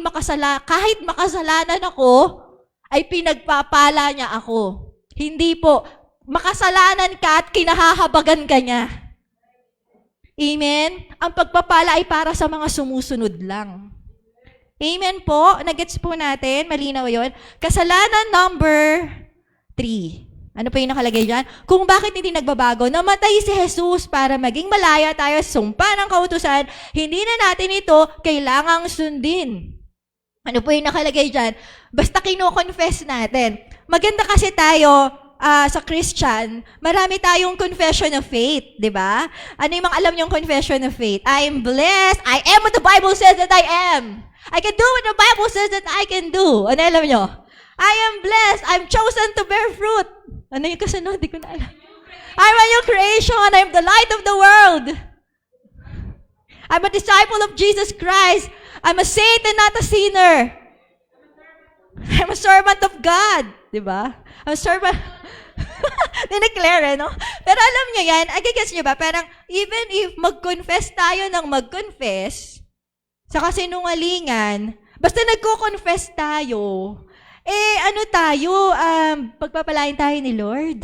kahit makasalanan ako, ay pinagpapala niya ako. Hindi po. Makasalanan ka at kinahahabagan ka niya. Amen? Ang pagpapala ay para sa mga sumusunod lang. Amen po? Nagets po natin? Malinaw yon. Kasalanan number 3. Ano po yung nakalagay dyan? Kung bakit hindi nagbabago, namatay si Jesus para maging malaya tayo sa sumpa ng kautusan, hindi na natin ito kailangang sundin. Ano po yung nakalagay dyan? Basta kino-confess natin. Maganda kasi tayo, sa Christian, marami tayong confession of faith, di ba? Ano yung mga alam niyong confession of faith? I am blessed. I am what the Bible says that I am. I can do what the Bible says that I can do. Ano alam niyo? I am blessed. I'm chosen to bear fruit. Ano yung kasunod? Di ko na alam. I'm a new creation. I'm the light of the world. I'm a disciple of Jesus Christ. I'm a saint and not a sinner. I'm a servant of God. Di ba? I'm a servant... Dineclare, no? Pero alam nyo yan, agigets nyo ba? Parang, even if mag-confess tayo ng mag-confess, sa kasinungalingan, basta nagko-confess tayo, pagpapalain tayo ni Lord.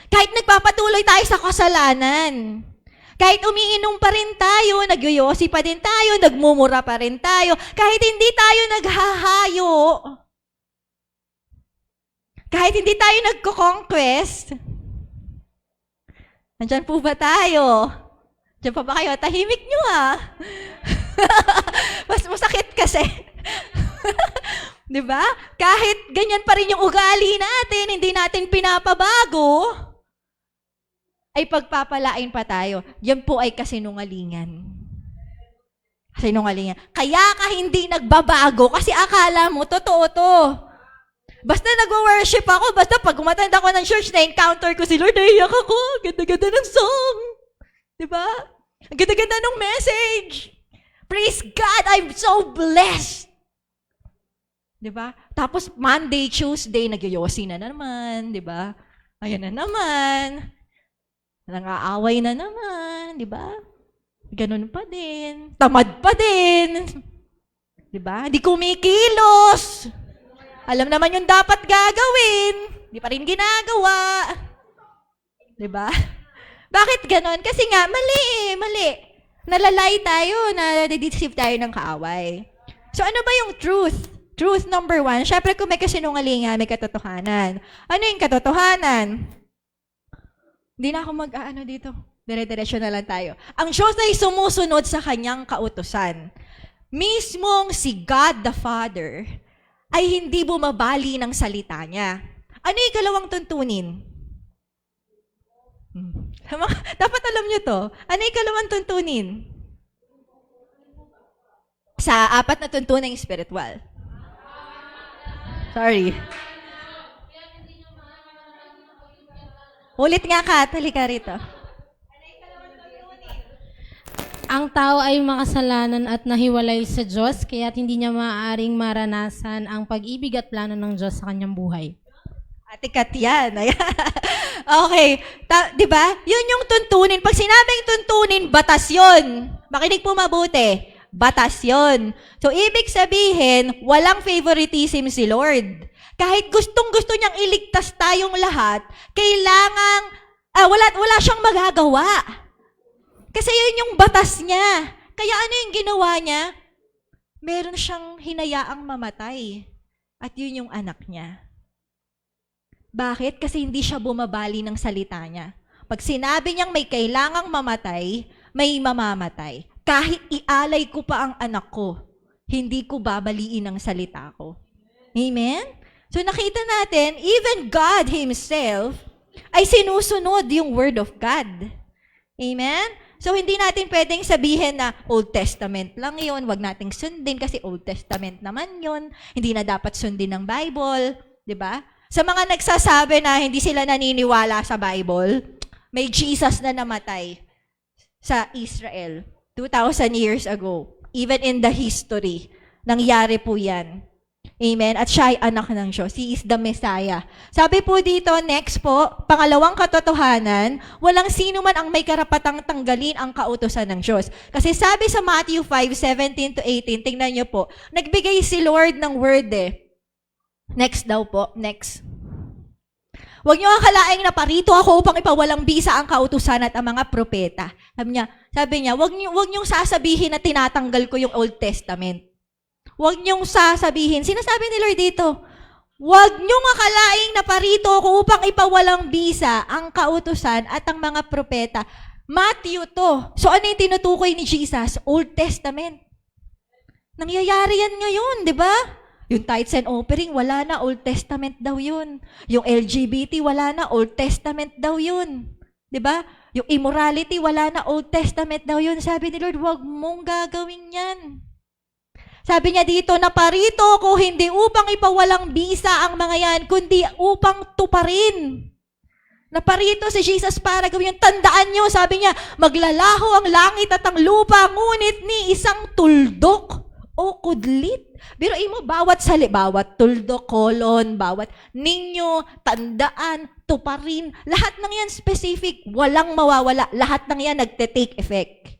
Kahit nagpapatuloy tayo sa kasalanan, kahit umiinom pa rin tayo, nagyoyosi pa din tayo, nagmumura pa rin tayo, kahit hindi tayo naghahayo, kahit hindi tayo nagko-conquest, nandyan po ba tayo? Diyan pa ba kayo? Tahimik nyo masakit kasi. Diba? Kahit ganyan pa rin yung ugali natin, hindi natin pinapabago, ay pagpapalain pa tayo. Yan po ay kasinungalingan. Kasinungalingan. Kaya ka hindi nagbabago kasi akala mo, totoo to. Basta nag-worship ako, basta pag umatend ako ng church, na-encounter ko si Lord, naiyak ako. Ganda-ganda ng song. Diba? Ang ganda-ganda ng message. Praise God, I'm so blessed. Diba? Tapos Monday, Tuesday, nagyoyosi na naman. Diba? Ayan na naman. Nangaaway na naman. Diba? Ganun pa din. Tamad pa din. Diba? Hindi kumikilos. Alam naman yung dapat gagawin. Di pa rin ginagawa. 'Di ba? Bakit ganon? Kasi nga, mali. Nalalay tayo, na-deceive tayo ng kaaway. So ano ba yung truth? Truth number 1, syempre kung may kasinungalingan, may katotohanan. Ano yung katotohanan? Hindi na ako mag-aano dito. Dire-diretso na lang tayo. Ang Diyos ay sumusunod sa kanyang kautusan. Mismong si God the Father ay hindi bumabali ng salita niya. Ano yung ikalawang tuntunin? Dapat alam nyo to. Ano yung ikalawang tuntunin? Sa 4 na tuntuning spiritual. Sorry. Ulit nga, Kat. Halika rito. Ang tao ay makasalanan at nahiwalay sa Diyos, kaya't hindi niya maaaring maranasan ang pag-ibig at plano ng Diyos sa kanyang buhay. Ate Kat yan. Okay. Di ba? Yun yung tuntunin. Pag sinabing tuntunin, batas yun. Makinig po mabuti. Batas yun. So, ibig sabihin, walang favoritism si Lord. Kahit gustong-gusto niyang iligtas tayong lahat, kailangang, wala siyang magagawa. Kasi yun yung batas niya. Kaya ano yung ginawa niya? Meron siyang hinayaang mamatay. At yun yung anak niya. Bakit? Kasi hindi siya bumabali ng salita niya. Pag sinabi niyang may kailangang mamatay, may mamamatay. Kahit ialay ko pa ang anak ko, hindi ko babaliin ang salita ko. Amen? So nakita natin, even God Himself ay sinusunod yung Word of God. Amen? So hindi natin pwedeng sabihin na Old Testament lang yun, wag nating sundin kasi Old Testament naman yun, hindi na dapat sundin ng Bible, di ba? Sa mga nagsasabi na hindi sila naniniwala sa Bible, may Jesus na namatay sa Israel 2,000 years ago. Even in the history, nangyari po yan. Amen? At siya ay anak ng Diyos. He is the Messiah. Sabi po dito, next po, pangalawang katotohanan, walang sino man ang may karapatang tanggalin ang kautusan ng Diyos. Kasi sabi sa Matthew 5:17 to 18, tingnan niyo po, nagbigay si Lord ng word Next daw po, next. Huwag niyo akalaing na parito ako upang ipawalang bisa ang kautusan at ang mga propeta. Sabi niya, huwag niyong sasabihin na tinatanggal ko yung Old Testament. Huwag niyong sasabihin. Sinasabi ni Lord dito, huwag niyong akalaing na parito ako upang ipawalang bisa ang kautusan at ang mga propeta. Matthew to. So ano yung tinutukoy ni Jesus? Old Testament. Nangyayari yan ngayon, di ba? Yung tithes and offering, wala na, Old Testament daw yun. Yung LGBT, wala na, Old Testament daw yun. Diba? Yung immorality, wala na, Old Testament daw yun. Sabi ni Lord, huwag mong gagawin yan. Sabi niya dito, naparito ako hindi upang ipawalang bisa ang mga yan, kundi upang tuparin. Naparito si Jesus para gawin yan. Tandaan niyo, sabi niya, maglalaho ang langit at ang lupa, ngunit ni isang tuldok o kudlit. Pero bawat tuldok, kolon, bawat ninyo, tandaan, tuparin, lahat ng yan specific, walang mawawala, lahat ng yan nagte-take effect.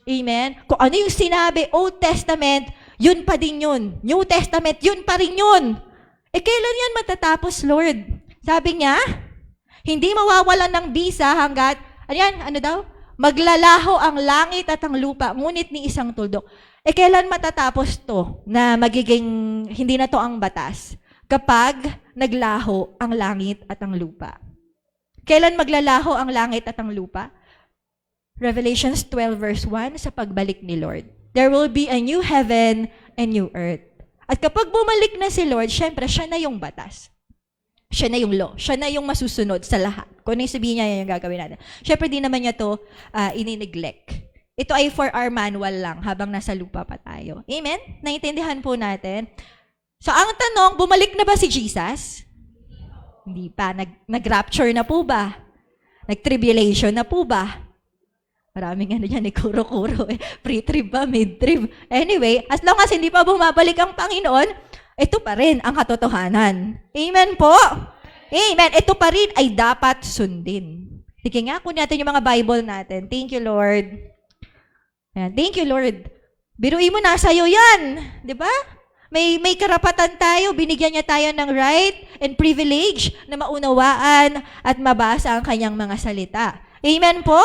Amen? Kung ano yung sinabi, Old Testament, yun pa din yun. New Testament, yun pa rin yun. Kailan yan matatapos, Lord? Sabi niya, hindi mawawalan ng bisa hanggat, ano daw? Maglalaho ang langit at ang lupa, ngunit ni isang tuldok. Kailan matatapos to na magiging, hindi na to ang batas? Kapag naglaho ang langit at ang lupa. Kailan maglalaho ang langit at ang lupa? Revelations 12 verse 1, sa pagbalik ni Lord. There will be a new heaven and new earth. At kapag bumalik na si Lord, syempre, siya na yung batas. Siya na yung law. Siya na yung masusunod sa lahat. Kung ano yung sabihin niya, yan yung gagawin natin. Syempre, di naman niya to ini-neglect. Ito ay for our manual lang habang nasa lupa pa tayo. Amen? Naintindihan po natin. So, ang tanong, bumalik na ba si Jesus? Hindi pa. Nag-rapture na po ba? Nag-tribulation na po ba? Maraming kuro-kuro. Pre-trib ba? Mid-trib? Anyway, as long as hindi pa bumabalik ang Panginoon, ito pa rin ang katotohanan. Amen po? Amen. Ito pa rin ay dapat sundin. Sige nga, kunin natin yung mga Bible natin. Thank you, Lord. Ayan. Thank you, Lord. Biruin mo, nasa iyo yan. Di ba? May karapatan tayo, binigyan niya tayo ng right and privilege na maunawaan at mabasa ang kanyang mga salita. Amen po?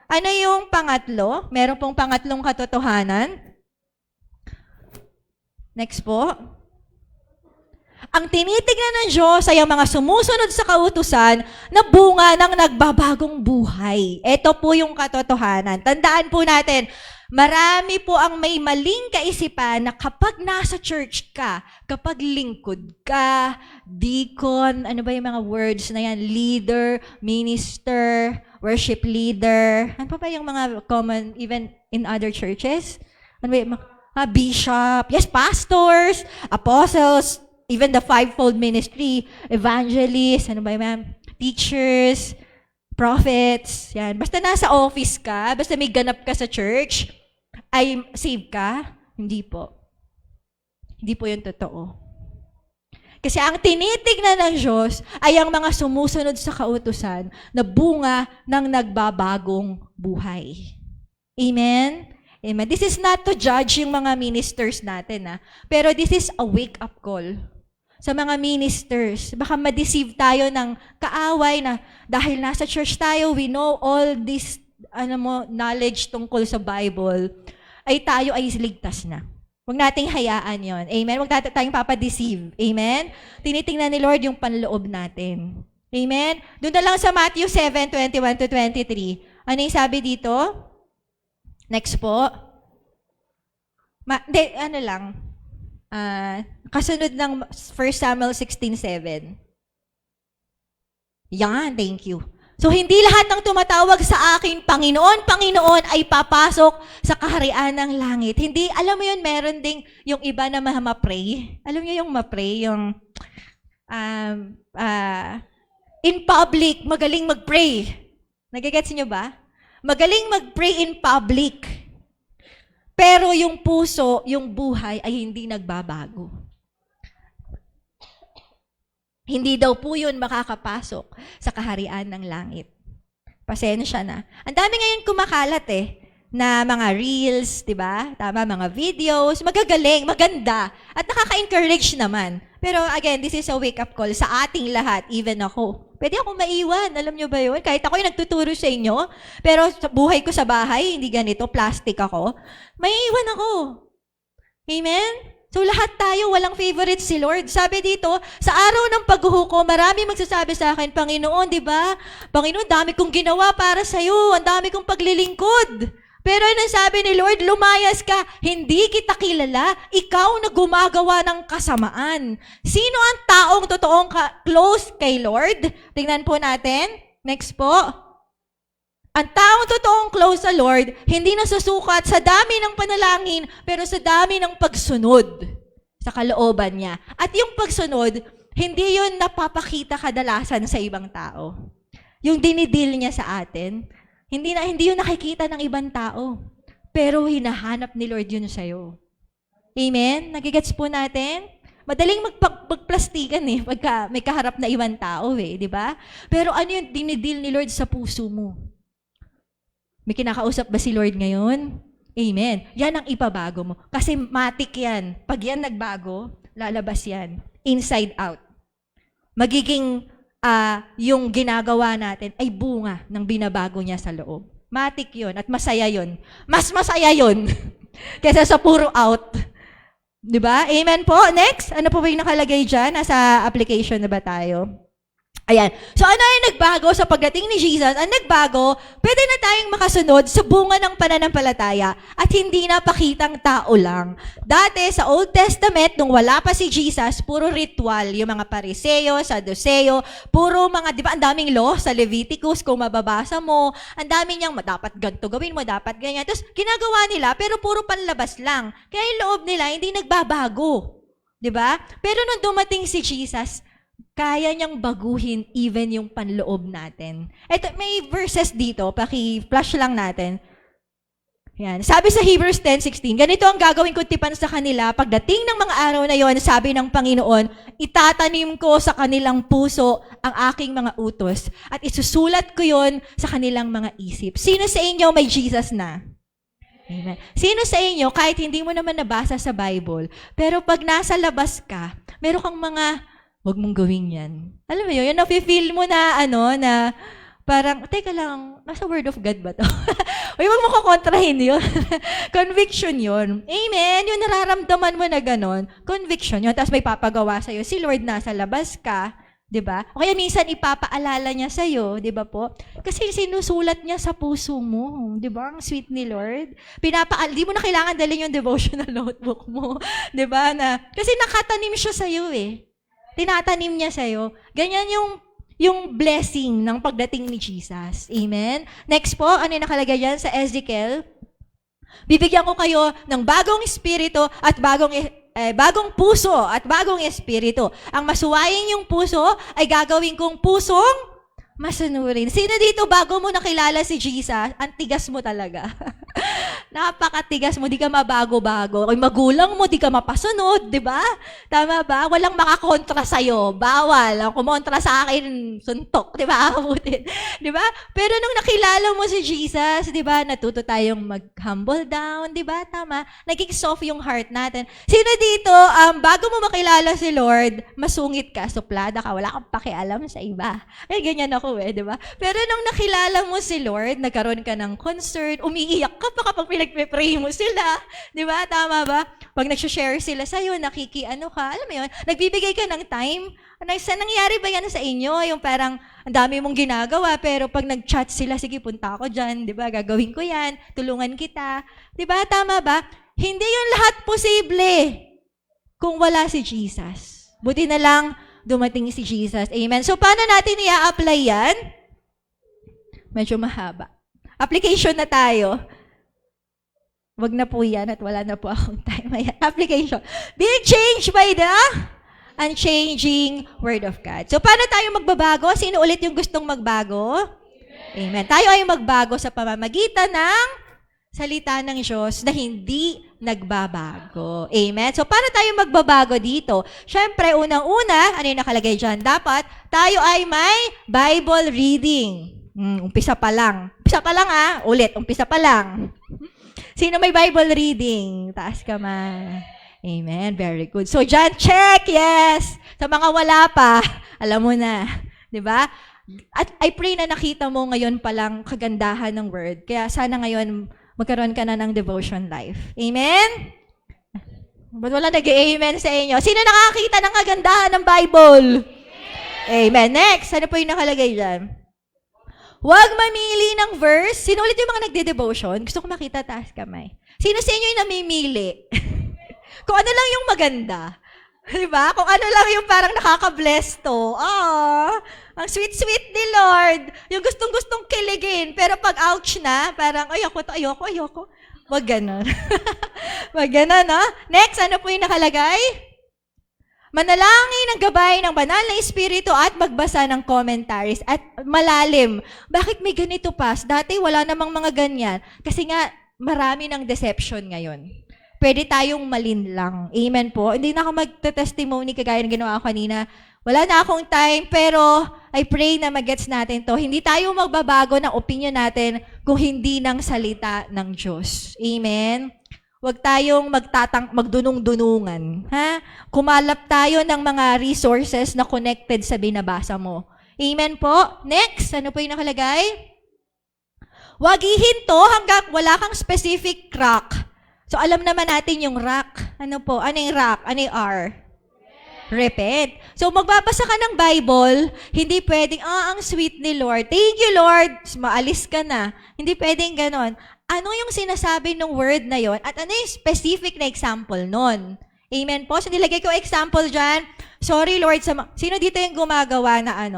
Ano yung pangatlo? Meron pong pangatlong katotohanan. Next po. Ang tinitignan ng Diyos ay ang mga sumusunod sa kautusan na bunga ng nagbabagong buhay. Ito po yung katotohanan. Tandaan po natin, marami po ang may maling kaisipan na kapag nasa church ka, kapag lingkod ka, deacon, ano ba yung mga words na yan? Leader, minister, worship leader. Ano pa ba yung mga common even in other churches? Ano ba yung mga bishop? Yes, pastors, apostles, even the fivefold ministry, evangelists, ano ba yung teachers, prophets, yan. Basta nasa office ka, basta may ganap ka sa church, ay save ka? Hindi po. Hindi po yung totoo. Kasi ang tinitignan ng Diyos ay ang mga sumusunod sa kautusan na bunga ng nagbabagong buhay. Amen? Amen. This is not to judge yung mga ministers natin, pero this is a wake-up call sa mga ministers. Baka ma-deceive tayo ng kaaway na dahil nasa church tayo, we know all this knowledge tungkol sa Bible, ay tayo ay ligtas na. Huwag nating hayaan yon. Amen? Huwag tayong papadeceive. Amen? Tinitingnan ni Lord yung panloob natin. Amen? Doon na lang sa Matthew 7:21-23. Ano yung sabi dito? Next po. Kasunod ng 1 Samuel 16:7. Yan, thank you. So, hindi lahat ng tumatawag sa akin, Panginoon, Panginoon, ay papasok sa kaharian ng langit. Hindi, alam mo yun, meron ding yung iba na ma-pray. Alam niyo yung ma-pray, yung in public, magaling mag-pray. Nagigets niyo ba? Magaling mag-pray in public. Pero yung puso, yung buhay ay hindi nagbabago. Hindi daw po yun makakapasok sa kaharian ng langit. Pasensya na. Ang dami ngayon kumakalat na mga reels, di ba? Tama, mga videos, magagaling, maganda, at nakaka-encourage naman. Pero again, this is a wake-up call sa ating lahat, even ako. Pwede akong maiwan, alam nyo ba yun? Kahit ako yung nagtuturo sa inyo, pero sa buhay ko sa bahay, hindi ganito, plastic ako, maiiwan ako. Amen? So lahat tayo, walang favorite si Lord. Sabi dito, sa araw ng paghuhukom, marami magsasabi sa akin, Panginoon, di ba? Panginoon, dami kong ginawa para sa'yo. Ang dami kong paglilingkod. Pero ano sabi ni Lord, lumayas ka, hindi kita kilala. Ikaw na gumagawa ng kasamaan. Sino ang taong totoong close kay Lord? Tingnan po natin. Next po. Ang taong totoong close sa Lord, hindi nasusukat sa dami ng panalangin, pero sa dami ng pagsunod sa kalooban niya. At yung pagsunod, hindi yun napapakita kadalasan sa ibang tao. Yung dinidil niya sa atin, hindi yun nakikita ng ibang tao. Pero hinahanap ni Lord yun sa'yo. Amen? Nagigets po natin? Madaling magplastikan pagka may kaharap na ibang tao di ba? Pero ano yung dinidil ni Lord sa puso mo? May kinakausap ba si Lord ngayon? Amen. Yan ang ipabago mo. Kasi matik yan. Pag yan nagbago, lalabas yan. Inside out. Magiging yung ginagawa natin ay bunga ng binabago niya sa loob. Matik yun at masaya yun. Mas masaya yun kaysa sa puro out. Diba? Amen po. Next, ano po ba yung nakalagay dyan? Nasa application na ba tayo? Ayan. So ano yung nagbago sa pagdating ni Jesus? Ang nagbago, pwede na tayong makasunod sa bunga ng pananampalataya at hindi na pakitang tao lang. Dati sa Old Testament, nung wala pa si Jesus, puro ritual. Yung mga Pariseo, Saduceo, puro mga, di ba, ang daming law sa Leviticus, kung mababasa mo, ang dami niyang, dapat ganito gawin mo, dapat ganyan. Tapos ginagawa nila, pero puro panlabas lang. Kaya yung loob nila, hindi nagbabago. Di ba? Pero nung dumating si Jesus, kaya niyang baguhin even yung panloob natin. Ito, may verses dito, paki-flash lang natin. Yan. Sabi sa Hebrews 10:16, ganito ang gagawin ko tipan sa kanila, pagdating ng mga araw na yon, sabi ng Panginoon, itatanim ko sa kanilang puso ang aking mga utos at isusulat ko yon sa kanilang mga isip. Sino sa inyo may Jesus na? Amen. Sino sa inyo, kahit hindi mo naman nabasa sa Bible, pero pag nasa labas ka, meron kang mga, wag mong gawin yan. Alam mo yun, yung nafe-feel mo na, na parang, teka lang, nasa Word of God ba to? Uy, wag mo kukontrahin yun. Conviction yun. Amen. Yung nararamdaman mo na ganon, conviction yun. Tapos may papagawa sa'yo. Si Lord nasa labas ka. 'Di ba? O kaya minsan ipapaalala niya sa iyo, 'di ba po? Kasi sinusulat niya sa puso mo, 'di ba? Ang sweet ni Lord. Di mo na kailangan dalhin yung devotional notebook mo, 'di ba? Kasi nakatanim siya sa iyo eh. Tinatanim niya sa iyo. Ganyan yung blessing ng pagdating ni Jesus. Amen. Next po, ano yung nakalagay diyan sa Ezekiel? Bibigyan ko kayo ng bagong espiritu at bagong puso at bagong espiritu. Ang masuwayin yung puso ay gagawin kong pusong masunurin. Sino dito bago mo nakilala si Jesus, ang tigas mo talaga. Napakatigas mo, di ka mabago-bago. Kung magulang mo, di ka mapasunod, di ba? Tama ba? Walang makakontra sa'yo. Bawal. Ang kumontra sa akin, suntok, di ba? Abutin. Di ba? Pero nung nakilala mo si Jesus, di ba, natuto tayong mag-humble down, di ba? Tama? Naging soft yung heart natin. Sino dito, bago mo makilala si Lord, masungit ka, suplada ka, wala kang pakialam sa iba. Eh, ganyan ako di ba? Pero nung nakilala mo si Lord, nagkaroon ka ng concern, umiiyak ka pa kapag pinagpe-pray mo sila. Di ba? Tama ba? Pag nag-share sila sa'yo, nakikiano ka, alam mo yun, nagbibigay ka ng time. Nangyari ba yan sa inyo? Yung parang, ang dami mong ginagawa, pero pag nag-chat sila, sige, punta ako dyan, di ba? Gagawin ko yan, tulungan kita. Di ba? Tama ba? Hindi yun lahat posible kung wala si Jesus. Buti na lang, dumating si Jesus. Amen. So, paano natin i-apply yan? Medyo mahaba. Application na tayo. Wag na po yan at wala na po akong time. Ayan. Application. Being changed by the unchanging Word of God. So, paano tayo magbabago? Sino ulit yung gustong magbago? Amen. Tayo ay magbago sa pamamagitan ng salita ng Diyos na hindi nagbabago. Amen? So, paano tayo magbabago dito? Siyempre, unang-una, ano yung nakalagay dyan? Dapat, tayo ay may Bible reading. Umpisa pa lang. Umpisa pa lang ulit, umpisa pa lang. Sino may Bible reading? Taas kamay. Amen, very good. So, dyan, check, yes! Sa mga wala pa, alam mo na. Diba? At I pray na nakita mo ngayon palang kagandahan ng Word. Kaya sana ngayon, magkaroon ka na ng devotion life. Amen? Ba't wala nag-amen sa inyo? Sino nakakita ng kagandahan ng Bible? Amen. Next, ano po yung nakalagay dyan? Huwag mamili ng verse. Sino ulit yung mga nagde-devotion? Gusto ko makita, taas kamay. Sino sa inyo yung namimili? Kung ano lang yung maganda. Diba? Kung ano lang yung parang nakaka-bless to. Ang sweet-sweet ni Lord. Yung gustong-gustong kiligin. Pero pag ouch na, parang ayoko. Wag ganon. Wag ganon, no? Next, ano po yung nakalagay? Manalangin ng gabay ng banal na espiritu at magbasa ng commentaries at malalim. Bakit may ganito pa? Dati wala namang mga ganyan. Kasi nga, marami ng deception ngayon. Pwede tayong malinlang. Amen po. Hindi na ako magte-testimony kagaya ng ginawa ko kanina. Wala na akong time, pero I pray na magets natin to. Hindi tayo magbabago ng opinion natin kung hindi ng salita ng Diyos. Amen? Huwag tayong magdunong-dunungan. Ha? Kumalap tayo ng mga resources na connected sa binabasa mo. Amen po? Next, ano po yung nakalagay? Huwag ihinto hanggang wala kang specific rock. So, alam naman natin yung rock. Ano po? Ano yung rock? Ano yung R? Repent. So, magbabasa ka ng Bible, hindi pwedeng, ang sweet ni Lord. Thank you, Lord. Maalis ka na. Hindi pwedeng ganon. Ano yung sinasabi ng word na yon? At ano yung specific na example nun? Amen po? So, nilagay ko example dyan. Sorry, Lord, sino dito yung gumagawa na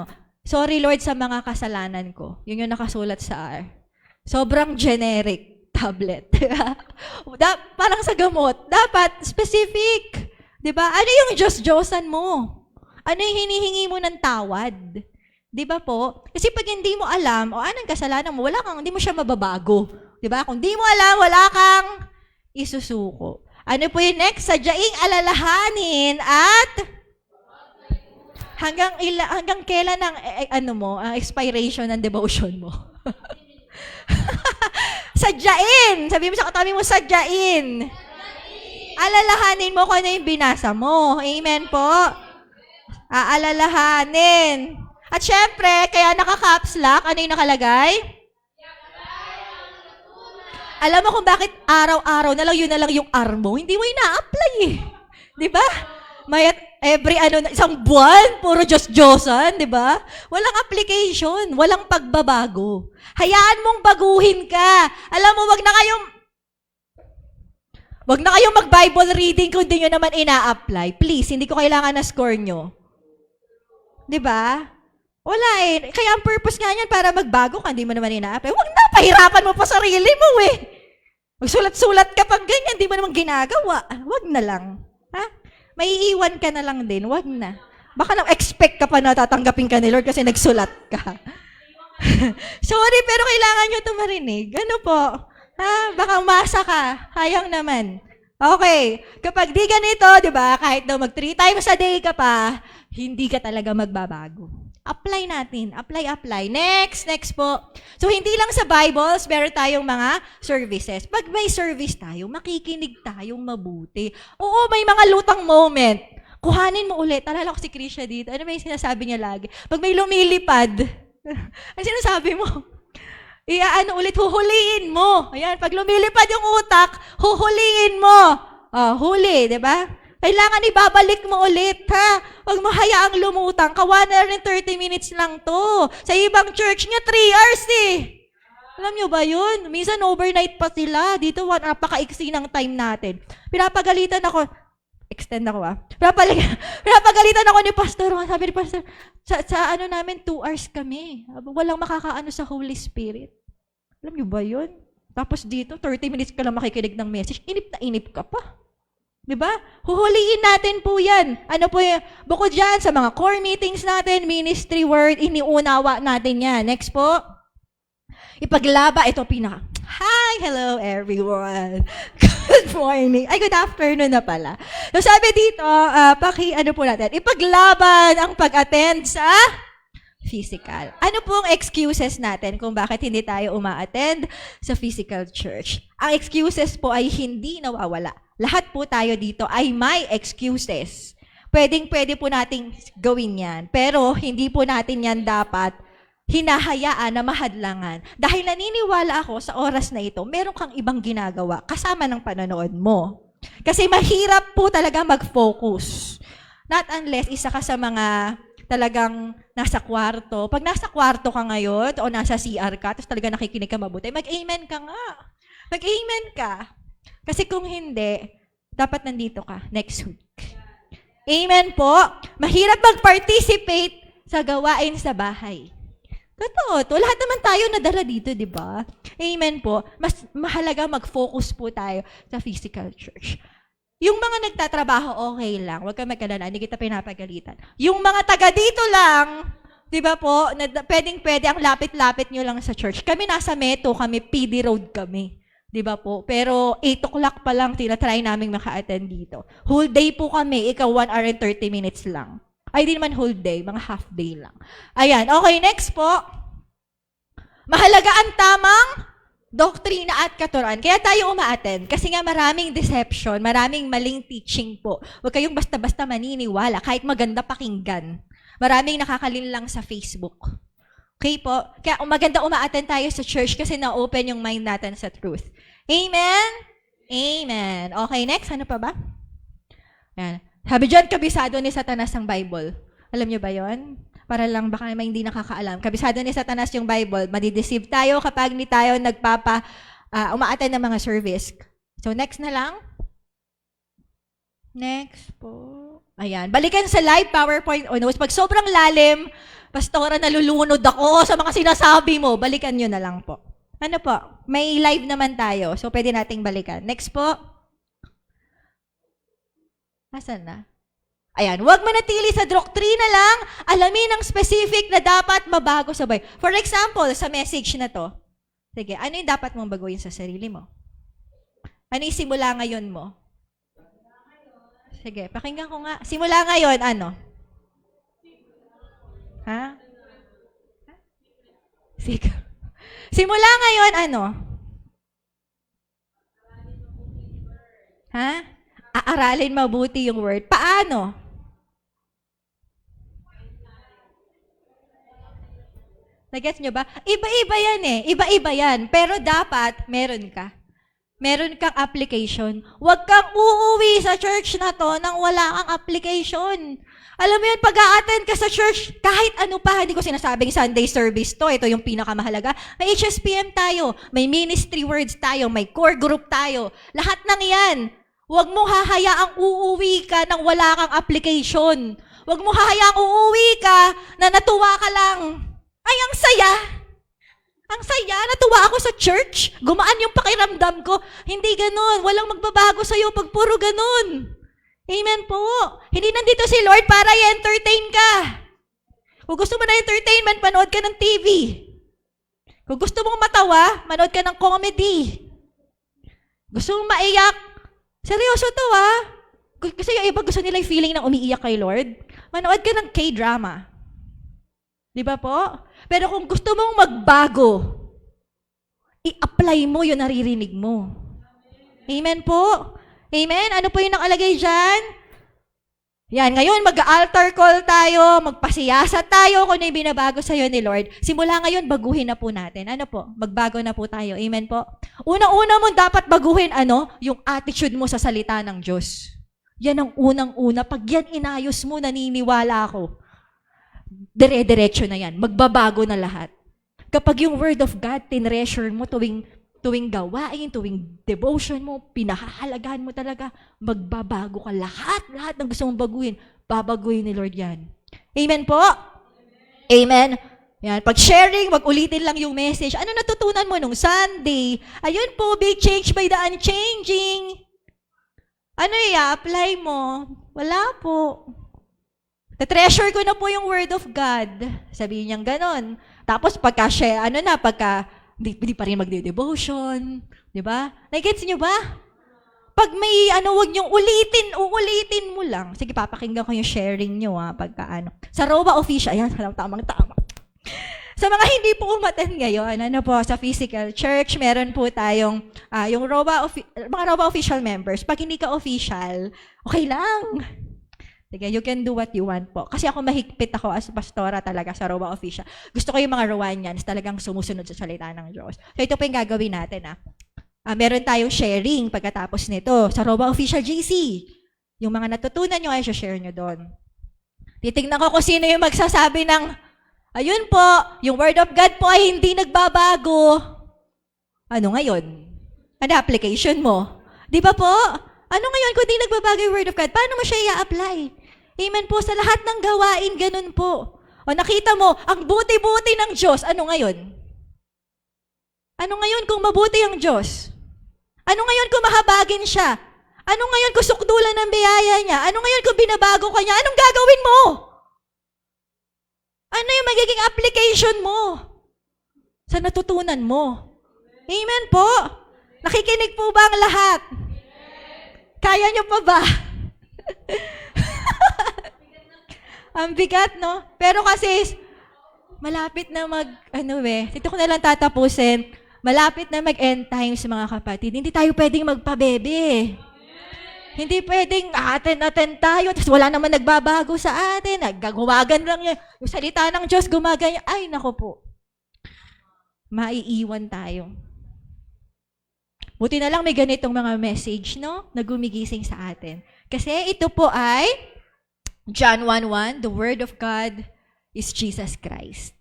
Sorry, Lord, sa mga kasalanan ko. Yun yung nakasulat sa R. Sobrang generic tablet. Parang sa gamot. Dapat specific. Diba? Ano yung Diyos-Diyosan mo? Ano yung hinihingi mo ng tawad? Diba po? Kasi pag hindi mo alam, anong kasalanan mo, hindi mo siya mababago. Diba? Kung di mo alam, wala kang isusuko. Ano po yung next? Sadyaing alalahanin at hanggang kailan ang expiration ng devotion mo? Sadyain. Sabi mo sa katabi mo, sadyain. Alalahanin mo kung ano yung binasa mo. Amen po. Aalalahanin. At syempre, kaya naka-caps lock, ano yung nakalagay? Alam mo kung bakit araw-araw na lang, yun na lang yung R mo? Hindi mo ina-apply eh. Di ba? May isang buwan, puro Diyos-Diyosan, di ba? Walang application, walang pagbabago. Hayaan mong baguhin ka. Alam mo, wag na kayong mag-Bible reading kung di nyo naman ina-apply. Please, hindi ko kailangan na score nyo. Di ba? Wala eh. Kaya ang purpose nga yan para magbago ka, hindi mo naman ina-apply. Wag na, pahirapan mo pa sarili mo eh. Magsulat-sulat ka pang ganyan, hindi mo naman ginagawa. Wag na lang. Ha? Maiiwan ka na lang din. Wag na. Baka na-expect ka pa na tatanggapin ka ni Lord kasi nagsulat ka. Sorry, pero kailangan nyo ito marinig. Ano po? Ha? Baka umasa ka. Hayang naman. Okay. Kapag di ganito, di ba, kahit daw 3 times a day ka pa, hindi ka talaga magbabago. Apply natin. Apply. Next po. So, hindi lang sa Bibles, meron tayong mga services. Pag may service tayo, makikinig tayong mabuti. Oo, may mga lutang moment. Kuhanin mo ulit. Alala ko si Krisha dito. Ano ba yung sinasabi niya lagi? Pag may lumilipad, ano sinasabi mo? Ulit, huhuliin mo. Ayan, pag lumilipad yung utak, huhuliin mo. Huli, di ba? Kailangan ibabalik mo ulit, ha? Huwag mo hayaang lumutang. Kawa na rin 30 minutes lang to. Sa ibang church nga, 3 hours eh. Alam nyo ba yun? Minsan overnight pa sila. Dito, napaka-iksi ng time natin. Pinapagalitan ako. Extend ako Pinapagalitan ako ni Pastor. Sabi ni Pastor, sa ano namin, 2 hours kami. Walang makakaano sa Holy Spirit. Alam nyo ba yun? Tapos dito, 30 minutes ka lang makikinig ng message. Inip na inip ka pa. Diba? Huhuliin natin po yan. Ano po yung, bukod dyan sa mga core meetings natin, ministry word, iniunawa natin yan. Next po. Ipaglaba, ito pinaka. Hi, hello everyone. Good morning. Ay, good afternoon na pala. So sabi dito, ano po natin, ipaglaban ang pag-attend sa physical. Ano pong excuses natin kung bakit hindi tayo uma-attend sa physical church? Ang excuses po ay hindi nawawala. Lahat po tayo dito ay may excuses. Pwede po nating gawin yan. Pero hindi po natin yan dapat hinahayaan na mahadlangan. Dahil naniniwala ako sa oras na ito, meron kang ibang ginagawa kasama ng panonood mo. Kasi mahirap po talaga mag-focus. Not unless isa ka sa mga talagang nasa kwarto. Pag nasa kwarto ka ngayon o nasa CR ka, tapos talaga nakikinig ka mabuti, mag-amen ka nga. Mag-amen ka. Kasi kung hindi, dapat nandito ka next week. Amen po. Mahirap mag-participate sa gawain sa bahay. Totoo to. Lahat naman tayo nadala dito, di ba? Amen po. Mas mahalaga mag-focus po tayo sa physical church. Yung mga nagtatrabaho, okay lang. Huwag kang magkalala. Hindi kita pinapagalitan. Yung mga taga dito lang, di ba po, pwedeng-pwede ang lapit-lapit nyo lang sa church. Kami nasa Meto, kami PD Road kami. Di ba po? Pero 8 o'clock pa lang, tinatry namin maka-attend dito. Whole day po kami, ikaw 1 hour and 30 minutes lang. Ay, di naman whole day, mga half day lang. Ayan, okay, next po. Mahalaga ang tamang doktrina at katuruan. Kaya tayo uma-attend. Kasi nga maraming deception, maraming maling teaching po. Huwag kayong basta-basta maniniwala, kahit maganda pakinggan. Maraming nakakalinlang sa Facebook. Okay po? Kaya maganda uma-attend tayo sa church kasi na-open yung mind natin sa truth. Amen? Amen. Okay, next. Ano pa ba? Ayan. Sabi dyan, kabisado ni Satanas ang Bible. Alam niyo ba yon? Para lang baka may hindi nakakaalam. Kabisado ni Satanas yung Bible. Madideceive tayo kapag hindi tayo uma-attend ng mga service. So, next na lang. Next po. Ayan. Balikan sa live PowerPoint o notes. Pag sobrang lalim, Pastora, nalulunod ako sa mga sinasabi mo. Balikan nyo na lang po. Ano po? May live naman tayo. So, pwede nating balikan. Next po. Asan na? Ayan, huwag manatili sa doktrina lang, alamin ang specific na dapat mabago sa Bible. For example, sa message na to, sige, ano yung dapat mong baguhin sa sarili mo? Ano yung simula ngayon mo? Sige, pakinggan ko nga. Simula ngayon, ano? Ha? Sige. Simula ngayon, ano? Ha? Aaralin mabuti yung word. Paano? Nagets nyo ba? Iba-iba yan eh. Iba-iba yan. Pero dapat, meron ka. Meron kang application. Huwag kang uuwi sa church na to nang wala kang application. Alam mo yun, pag-a-attend ka sa church, kahit ano pa, hindi ko sinasabing Sunday service to, ito yung pinakamahalaga. May HSPM tayo, may ministry words tayo, may core group tayo. Lahat ng yan. Huwag mo hahayaang uuwi ka nang wala kang application. Huwag mo hahayaang uuwi ka na natuwa ka lang. Ay, ang saya! Ang saya! Natuwa ako sa church. Gumaan yung pakiramdam ko. Hindi ganun. Walang magbabago sa'yo pag puro ganun. Amen po. Hindi nandito si Lord para i-entertain ka. Kung gusto mo na entertainment, manood ka ng TV. Kung gusto mong matawa, manood ka ng comedy. Gusto mong maiyak, seryoso to Kasi yung iba gusto nila yung feeling ng umiiyak kay Lord. Manood ka ng K-drama. Di ba po? Pero kung gusto mong magbago, i-apply mo yung naririnig mo. Amen po? Amen? Ano po yung nakalagay dyan? Yan, ngayon mag-altar call tayo, magpasiyasat tayo kung ano yung binabago sa'yo ni Lord. Simula ngayon, baguhin na po natin. Ano po? Magbago na po tayo. Amen po? Unang-una mo dapat baguhin, yung attitude mo sa salita ng Diyos. Yan ang unang-una. Pag yan inayos mo, naniniwala ako. Dire-diretso na yan. Magbabago na lahat. Kapag yung Word of God, tinreasure mo tuwing gawain, tuwing devotion mo, pinahahalagahan mo talaga, magbabago ka. Lahat ng gusto mong baguhin, babaguhin ni Lord yan. Amen po? Amen? Yan. Pag sharing, mag-ulitin lang yung message. Ano natutunan mo nung Sunday? Ayun po, big change by the unchanging. Ano i-apply mo? Wala po. Na-treasure ko na po yung Word of God. Sabihin niyang ganon. Tapos pagka-share, di pa rin magde-devotion. Di ba? Nagets niyo ba? Pag may wag niyong uulitin mo lang. Sige, papakinggan ko yung sharing niyo Sa ROWA official, ayan, tamang-tama. Sa mga hindi po umattend ngayon, sa physical church, meron po tayong yung mga ROWA official members. Pag hindi ka official, okay lang. Sige, you can do what you want po. Kasi ako mahigpit ako as pastora talaga sa ROWA official. Gusto ko yung mga Rowanians talagang sumusunod sa salita ng Diyos. So ito po yung gagawin natin meron tayong sharing pagkatapos nito sa ROWA official GC. Yung mga natutunan nyo ay share nyo doon. Titignan ko kung sino yung magsasabi ng, ayun po, yung Word of God po ay hindi nagbabago. Ano ngayon? Ano application mo? Di ba po? Ano ngayon kung di nagbabago yung Word of God? Paano mo siya i-apply? Amen po. Sa lahat ng gawain, ganun po. O nakita mo, ang buti-buti ng Diyos, ano ngayon? Ano ngayon kung mabuti ang Diyos? Ano ngayon kung mahabagin siya? Ano ngayon kung sukdulan ng biyaya niya? Ano ngayon kung binabago ka niya? Anong gagawin mo? Ano yung magiging application mo sa natutunan mo? Amen po? Nakikinig po ba ang lahat? Kaya nyo pa ba? Ang bigat, no? Pero kasi, malapit na dito ko na lang tatapusin, malapit na mag-end times, mga kapatid. Hindi tayo pwedeng magpabebe. Hindi pwedeng attend tayo, tapos wala naman nagbabago sa atin. Nagagawagan lang yung salita ng Diyos, gumaganyan. Ay, nako po. Maiiwan tayo. Buti na lang may ganitong mga message, no? Na gumigising sa atin. Kasi ito po ay John 1:1, the Word of God is Jesus Christ.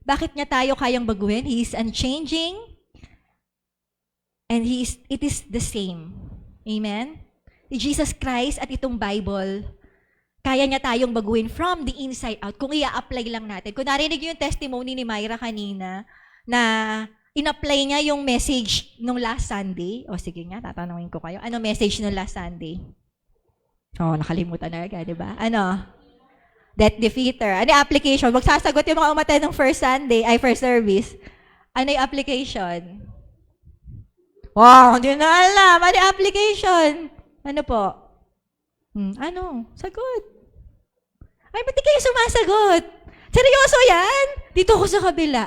Bakit niya tayo kayang baguhin? He is unchanging and it is the same. Amen? Si Jesus Christ at itong Bible, kaya niya tayong baguhin from the inside out kung i-apply lang natin. Kung narinig yung testimony ni Myra kanina na in-apply niya yung message nung last Sunday. O sige nga, tatanungin ko kayo. Ano message nung last Sunday? Nakalimutan na agad, di ba? Death defeater. Ano yung application? Magsasagot yung mga umatay ng first service. Ano yung application? Wow, hindi na alam. Ano yung application? Ano po? Sagot. Ay, ba't di kayo sumasagot? Seryoso yan? Dito ako sa kabila.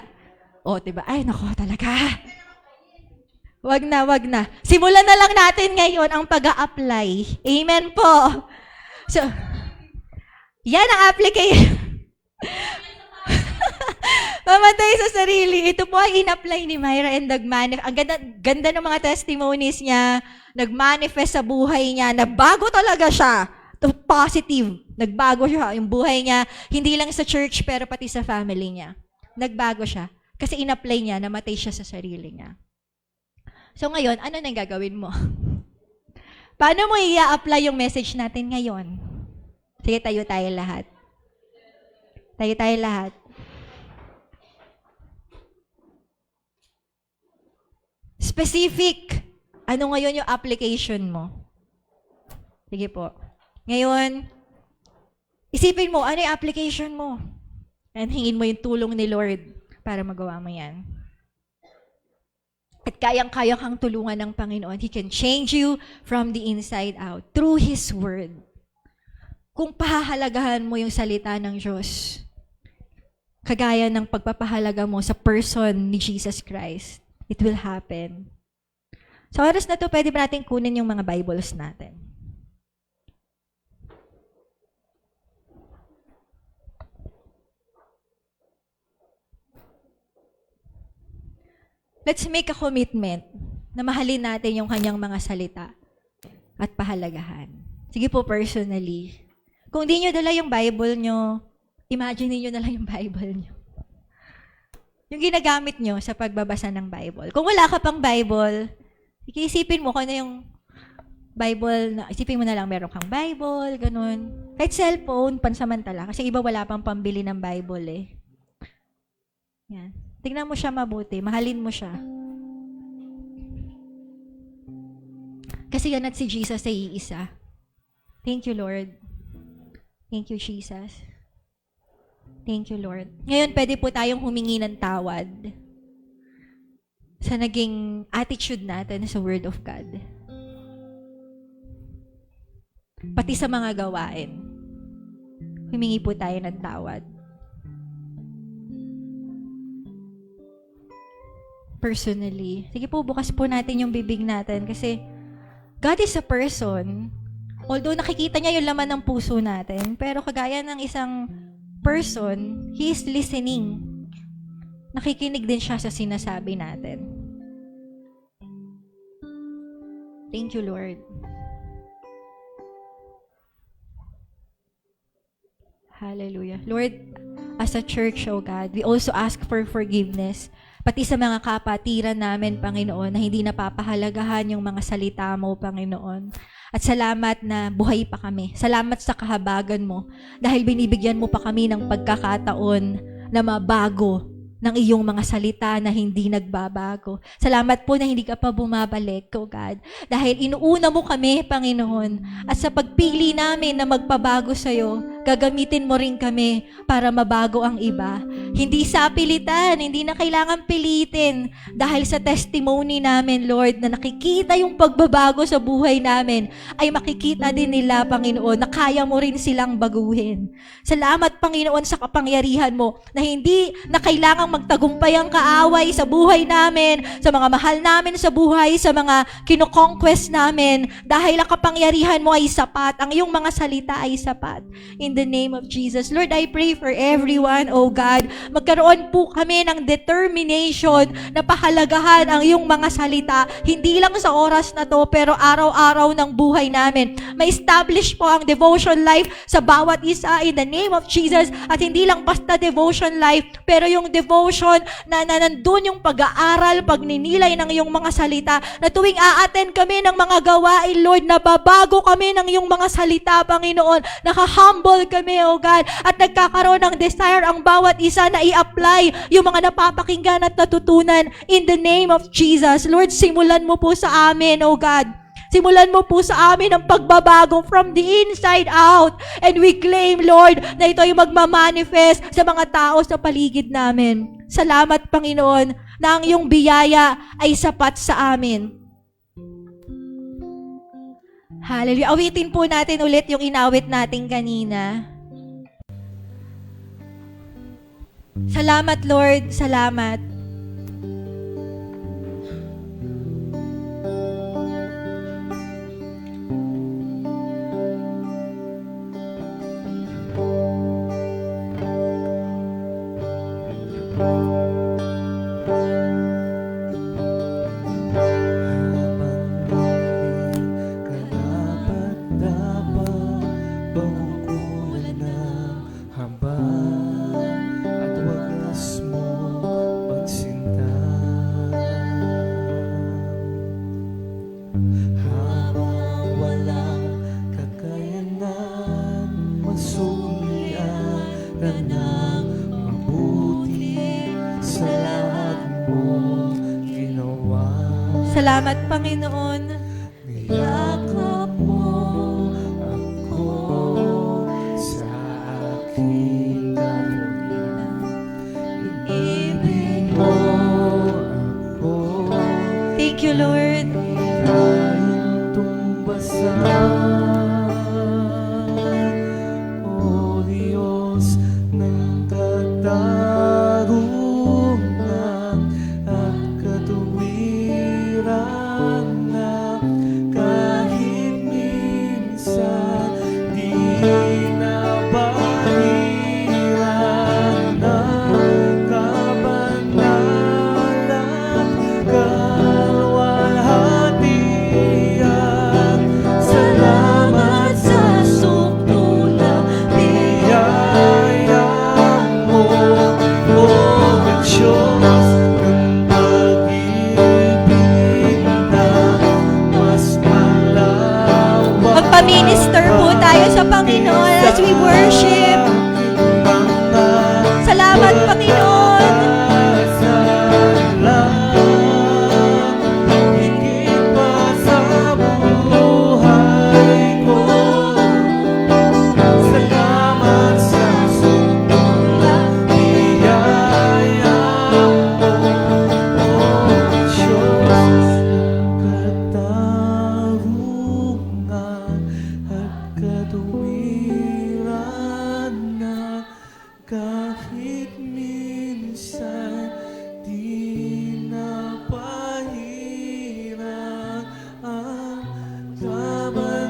Diba? Ay, nako talaga. Wag na, wag na. Simulan na lang natin ngayon ang pag-a-apply. Amen po. So, yan ang application. Mamatay sa sarili. Ito po ay in-apply ni Myra and ang ganda ng mga testimonies niya. Nag-manifest sa buhay niya. Nagbago talaga siya. To positive. Nagbago siya. Yung buhay niya, hindi lang sa church, pero pati sa family niya. Nagbago siya. Kasi in-apply niya, namatay siya sa sarili niya. So ngayon, ano nang gagawin mo? Paano mo i-apply yung message natin ngayon? Sige, tayo lahat. Tayo lahat. Specific. Ano ngayon yung application mo? Sige po. Ngayon, isipin mo, ano yung application mo? And hingin mo yung tulong ni Lord para magawa mo yan. At kayang-kaya kang tulungan ng Panginoon. He can change you from the inside out through His Word. Kung pahahalagahan mo yung salita ng Diyos, kagaya ng pagpapahalaga mo sa person ni Jesus Christ, it will happen. Sa oras na to, pwede ba natin kunin yung mga Bibles natin? Let's make a commitment na mahalin natin yung kanyang mga salita at pahalagahan. Sige po, personally. Kung di nyo dala yung Bible nyo, imagine niyo na lang yung Bible nyo. Yung ginagamit nyo sa pagbabasa ng Bible. Kung wala ka pang Bible, isipin mo kung ano yung Bible, isipin mo na lang meron kang Bible, ganun. Kahit cellphone, pansamantala. Kasi iba wala pang pambili ng Bible eh. Yan. Tingnan mo siya mabuti. Mahalin mo siya. Kasi yan at si Jesus ay iisa. Thank you, Lord. Thank you, Jesus. Thank you, Lord. Ngayon, pwede po tayong humingi ng tawad sa naging attitude natin sa Word of God. Pati sa mga gawain. Humingi po tayo ng tawad. Personally. Sige po, bukas po natin yung bibig natin kasi God is a person. Although nakikita niya yung laman ng puso natin, pero kagaya ng isang person, He is listening. Nakikinig din siya sa sinasabi natin. Thank you, Lord. Hallelujah. Lord, as a church, oh God, we also ask for forgiveness. Pati sa mga kapatiran namin, Panginoon, na hindi napapahalagahan yung mga salita mo, Panginoon. At salamat na buhay pa kami. Salamat sa kahabagan mo dahil binibigyan mo pa kami ng pagkakataon na mabago ng iyong mga salita na hindi nagbabago. Salamat po na hindi ka pa bumabalik, oh God. Dahil inuuna mo kami, Panginoon. At sa pagpili namin na magpabago sa'yo, gagamitin mo rin kami para mabago ang iba. Hindi sa pilitan, hindi na kailangan pilitin. Dahil sa testimony namin, Lord, na nakikita yung pagbabago sa buhay namin, ay makikita din nila, Panginoon, na kaya mo rin silang baguhin. Salamat, Panginoon, sa kapangyarihan mo na hindi na kailangang magtagumpay ang kaaway sa buhay namin, sa mga mahal namin sa buhay, sa mga kino-conquest namin, dahil ang kapangyarihan mo ay sapat, ang iyong mga salita ay sapat. In the name of Jesus. Lord, I pray for everyone, oh God, magkaroon po kami ng determination na pahalagahan ang iyong mga salita, hindi lang sa oras na to, pero araw-araw ng buhay namin. Ma-establish po ang devotion life sa bawat isa in the name of Jesus, at hindi lang basta devotion life, pero yung devotion na nandun yung pag-aaral, pagninilay ng iyong mga salita, na tuwing a-attend kami ng mga gawain, Lord, nababago kami ng iyong mga salita, Panginoon, naka-humble kami, oh God, at nagkakaroon ng desire ang bawat isa na i-apply yung mga napapakinggan at natutunan in the name of Jesus. Lord, simulan mo po sa amin, oh God. Simulan mo po sa amin ang pagbabago from the inside out. And we claim, Lord, na ito ay magmamanifest sa mga tao sa paligid namin. Salamat, Panginoon, na ang iyong biyaya ay sapat sa amin. Hallelujah. Awitin po natin ulit yung inawit natin kanina. Salamat, Lord. Salamat. ka ng mabuti sa lahat mong ginawa. Salamat, Panginoon. Niyakap mo ako sa aking kahilingan. Inibig mo ako. Thank you, Lord. Kahit tumbasan, O Diyos ng katarungan at katuwiran na kahit minsan di nabahiran ng kabanalan, kalwalhatian. Salamat sa sukdulang biyaya mo, O Diyos ng pag-ibig na mas malawak. Magpa-minister po tayo sa Panginoon as we worship. Salamat, Panginoon. Higit pa sa buhay ko. Salamat sa sukdulang biyaya mo, O Diyos. Katarungan at katuwiran na kahit minsan di napahiran ang kabanalan,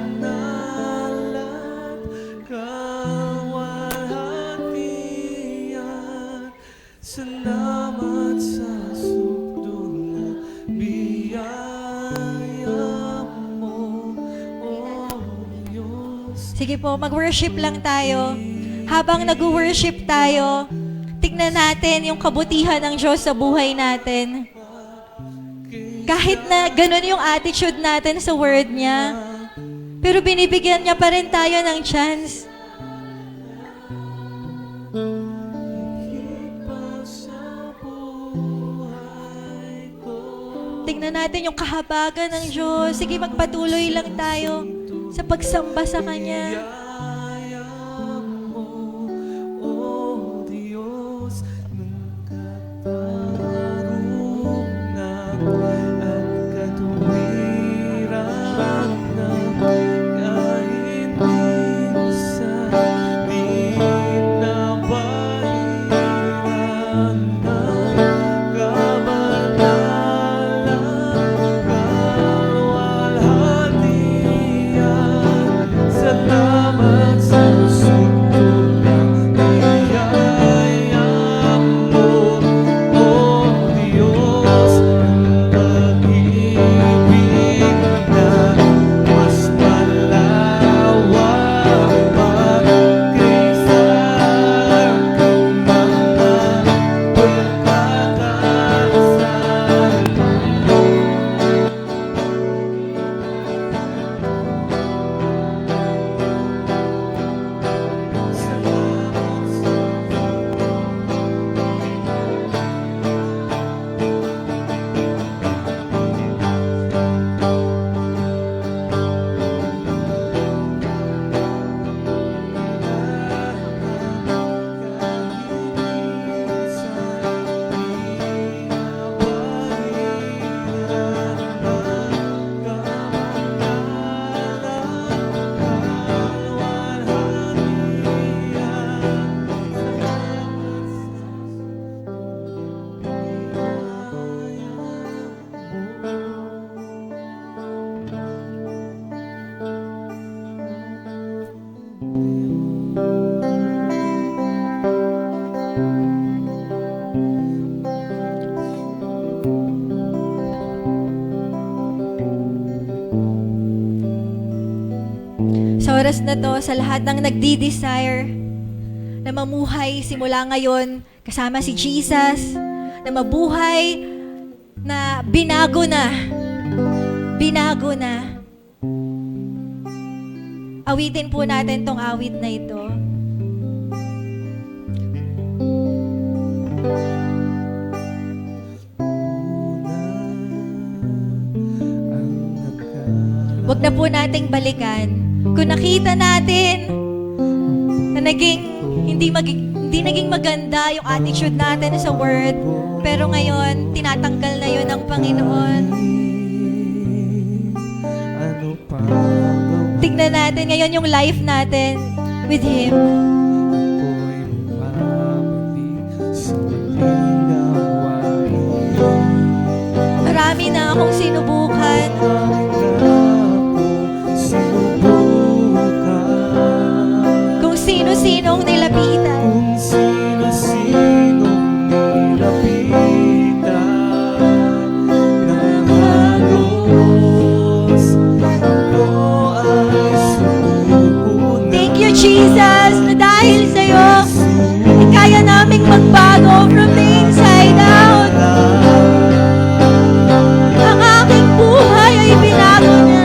kalwalhatian. Salamat sa sukdulang biyaya mo, O Diyos. Sige po, mag-worship lang tayo. Habang nag-worship tayo, tignan natin yung kabutihan ng Diyos sa buhay natin. Kahit na ganun yung attitude natin sa word niya, pero binibigyan niya pa rin tayo ng chance. Tingnan natin yung kahabagan ng Diyos. Sige, magpatuloy lang tayo sa pagsamba sa Kanya. O Diyos ng katarungan at katuwiran na kahit minsan di nabahiran ng kabanalan, kalwalhatian. Salamat sa sukdulang biyaya mo, O Diyos ng pag-ibig na mas malawak pa kaysa aking mga pagkakasala. Sa oras na to, sa lahat ng nagdi-desire na mamuhay simula ngayon kasama si Jesus, na mabuhay na binago na. Binago na. Awitin po natin tong awit na ito. na po nating balikan. Kung nakita natin na hindi naging maganda yung attitude natin sa word, pero ngayon, tinatanggal na yun ng Panginoon. Ano pa? Tignan natin ngayon yung life natin with Him. Ako'y bumabalik sa maling gawain. Marami na akong sinubukan. Kung sino-sinong nilapitan. Kung sino-sinong nilapitan ng halos, ako ay sumuko na. Thank you, Jesus, na dahil sa'yo, kaya naming magbago from the inside out. Ang aking buhay ay binago na.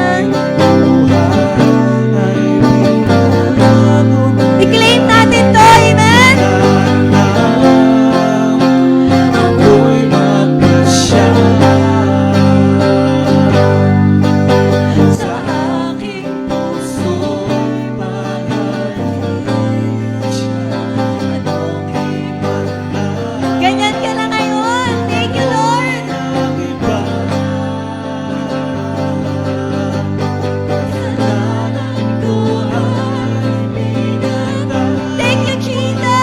I-claim natin to, amen? Ako'y magpasya sa aking puso, pag-alin siya. Anong iba na Ganyan ka na ngayon. Thank you, Lord. ang iba? Kasalanan ko ay pinatay. Thank you, Jesus.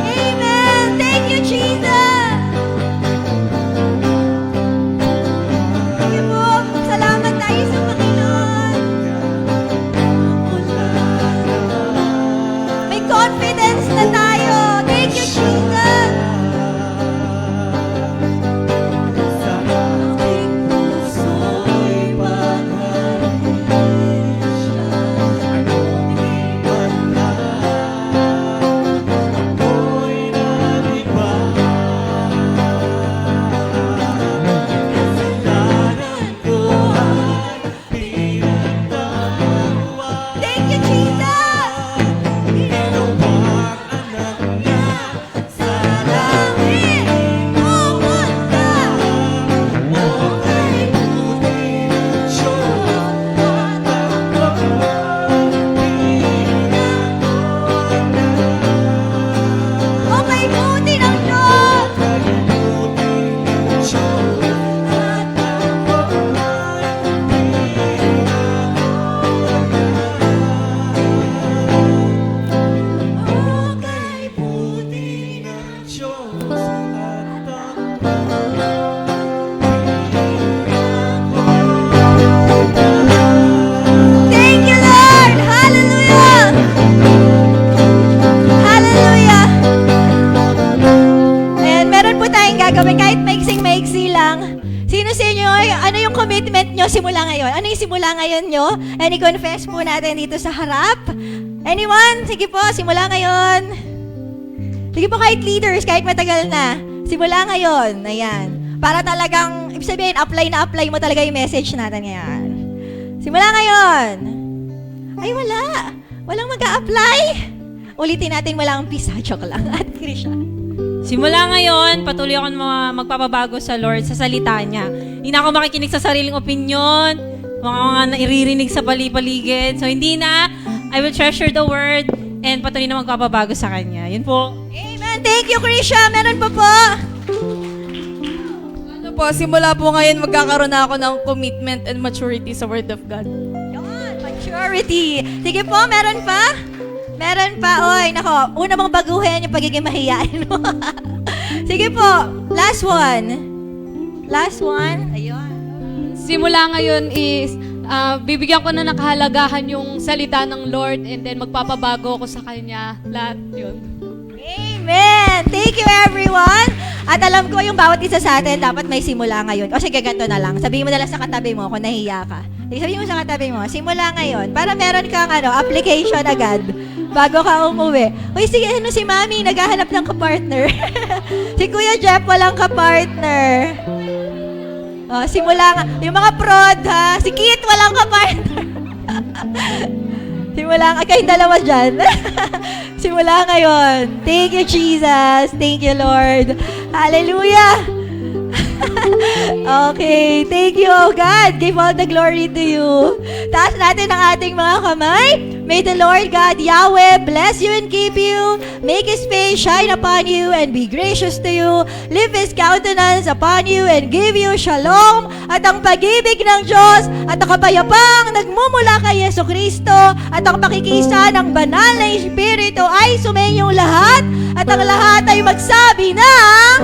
Amen. Thank you, Jesus. Sige po, salamat tayo sa Panginoon. May confidence na tayo. Thank you, Jesus. Thank you, Jesus. Okay, buti ng Diyos. Okay, buti ng Diyos at Thank you, Lord. Hallelujah. Hallelujah. Ayan, meron po tayong gagawin kahit maiksing-maiksi lang. Sino sa inyo, ano yung commitment nyo simula ngayon? Ano yung simula ngayon nyo? And i-confess po natin dito sa harap. Anyone? Sige po, simula ngayon. Sige po, kahit leaders, kahit matagal na. Simula ngayon. Ayan. Para talagang, ibig sabihin, apply na apply mo talaga yung message natin ngayon. Simula ngayon. Ay, wala. Walang mag-a-apply. Ulitin natin, wala ang pisa. Joke lang. At Krisha. Simula ngayon, patuloy ako magpapabago sa Lord, sa salita niya. Hindi na ako makikinig sa sariling opinion, mga nairirinig sa paligid. So, hindi na. I will treasure the word and patuloy na magpapabago sa Kanya. Yun po. Amen. Thank you, Krisha. Meron pa po. Ano po, simula po ngayon magkakaroon na ako ng commitment and maturity sa Word of God. Yun, maturity. Sige po, meron pa? Meron pa. Oy, nako. Una mong baguhin yung pagiging mahiyain mo. Sige po. Last one. Last one. Ayun. Simula ngayon is bibigyan ko na ng kahalagahan yung salita ng Lord and then magpapabago ako sa Kanya. Lahat yun. Amen! Thank you, everyone! At alam ko yung bawat isa sa atin dapat may simula ngayon. O sige, ganito na lang. Sabihin mo na lang sa katabi mo kung nahiya ka. Sabihin mo sa katabi mo, simula ngayon. Para meron kang application agad bago ka umuwi. Uy, sige, si Mami, naghahanap ng kapartner. Si Kuya Jeff, walang kapartner. Simula nga. Yung mga prod, ha? Si Kit, walang ka-partner. Simula nga. Kayong dalawa dyan. Simula ngayon. Thank you, Jesus. Thank you, Lord. Hallelujah. Okay. Thank you, oh God. Give all the glory to you. Taas natin ang ating mga kamay. May the Lord God, Yahweh, bless you and keep you. Make His face shine upon you and be gracious to you. Lift His countenance upon you and give you shalom. At ang pag-ibig ng Diyos at ang kapayapang nagmumula kay Yeso Kristo at ang pakikisa ng banal na Espiritu ay sumayinyong lahat. At ang lahat ay magsabi ng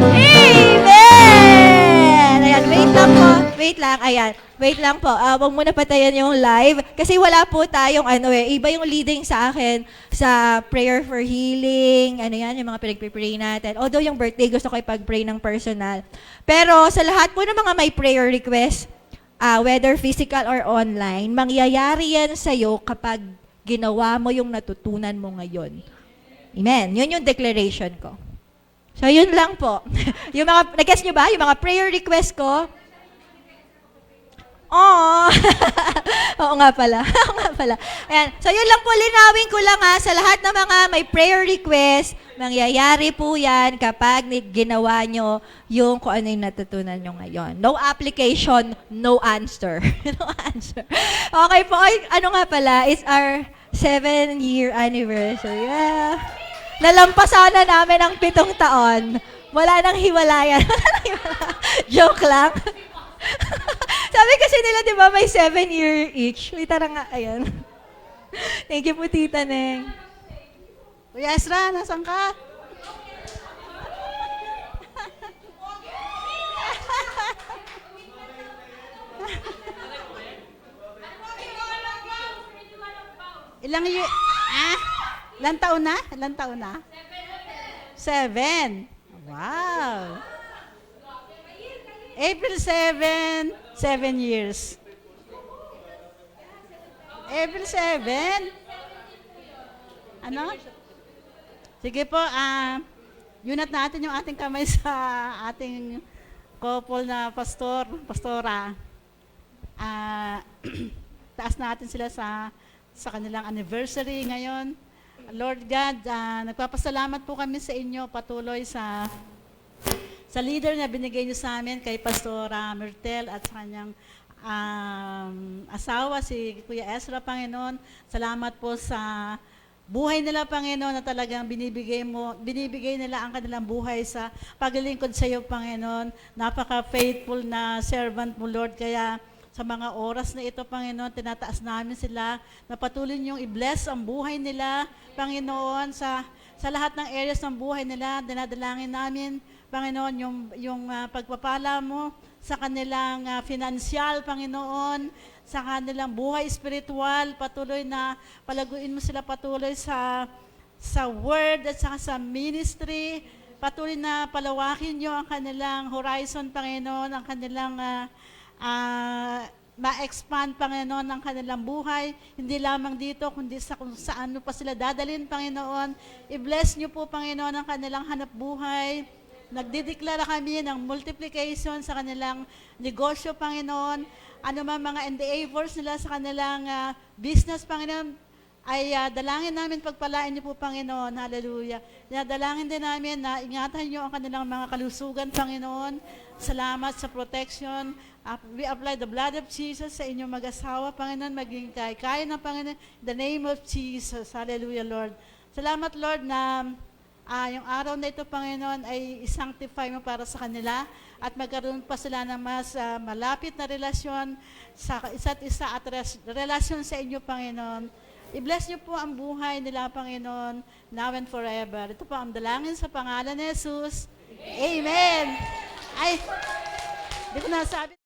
Amen! Ayan, wait lang po. Wait lang, ayan. Wait lang po. Huwag muna patayan yung live. Kasi wala po tayong iba yung leading sa akin sa prayer for healing, yung mga pinag-pray natin. Although yung birthday, gusto ko ipag-pray ng personal. Pero sa lahat po ng mga may prayer request, whether physical or online, mangyayari yan sa'yo kapag ginawa mo yung natutunan mo ngayon. Amen. Yun yung declaration ko. So, yun lang po. Yung mga, nag-guess nyo ba? Yung mga prayer request ko? Oo nga pala. Oo nga pala. Ayan. So, yun lang po, linawin ko lang sa lahat ng mga may prayer request, mangyayari po yan kapag ginawa nyo yung kung ano yung natutunan nyo ngayon. No application, no answer. No answer. Okay po. Ay, ano nga pala, it's our 7-year anniversary. Yeah. Nalampasan na namin ang 7 taon. Wala nang hiwalayan. Joke lang. Sabi kasi nila, di ba, may 7-year each. Wait, tara nga, ayan. Thank you po, Tita Neng. Kuya Ezra, nasan ka? Ilang taon na? Ilang taon na? 7. Wow. April 7, 7 years. April 7? Ano? Sige po, unat natin yung ating kamay sa ating couple na pastora. Taas natin sila sa kanilang anniversary ngayon. Lord God, nagpapasalamat po kami sa inyo patuloy sa leader na binigay niyo sa amin kay Pastora Myrtle at sa kanyang asawa, si Kuya Ezra, Panginoon. Salamat po sa buhay nila, Panginoon, na talagang binibigay nila ang kanilang buhay sa paglilingkod sa iyo, Panginoon. Napaka-faithful na servant mo, Lord. Kaya sa mga oras na ito, Panginoon, tinataas namin sila na patuloy niyong i-bless ang buhay nila, Panginoon, sa lahat ng areas ng buhay nila. Dinadalangin namin, Panginoon, yung pagpapala mo sa kanilang financial, Panginoon, sa kanilang buhay spiritual, patuloy na palaguin mo sila patuloy sa word at sa ministry. Patuloy na palawakin niyo ang kanilang horizon, Panginoon, ang kanilang ma-expand, Panginoon, ang kanilang buhay. Hindi lamang dito, kundi kung saan pa sila dadalhin, Panginoon. I-bless niyo po, Panginoon, ang kanilang hanap buhay. Nagdideklara kami ng multiplication sa kanilang negosyo, Panginoon. Ano man mga endeavors nila sa kanilang business, Panginoon, ay dalangin namin pagpalain niyo po, Panginoon. Hallelujah. Dalangin din namin na ingatan niyo ang kanilang mga kalusugan, Panginoon. Salamat sa protection. We apply the blood of Jesus sa inyong mag-asawa, Panginoon, maging kaya ng Panginoon. In the name of Jesus. Hallelujah, Lord. Salamat, Lord, na yung araw na ito, Panginoon, ay i-sanctify mo para sa kanila at magkaroon pa sila ng mas malapit na relasyon sa isa't isa at relasyon sa inyo, Panginoon. I-bless niyo po ang buhay nila, Panginoon, now and forever. Ito po ang dalangin sa pangalan ni Jesus. Amen. Ay, di ko nasabi.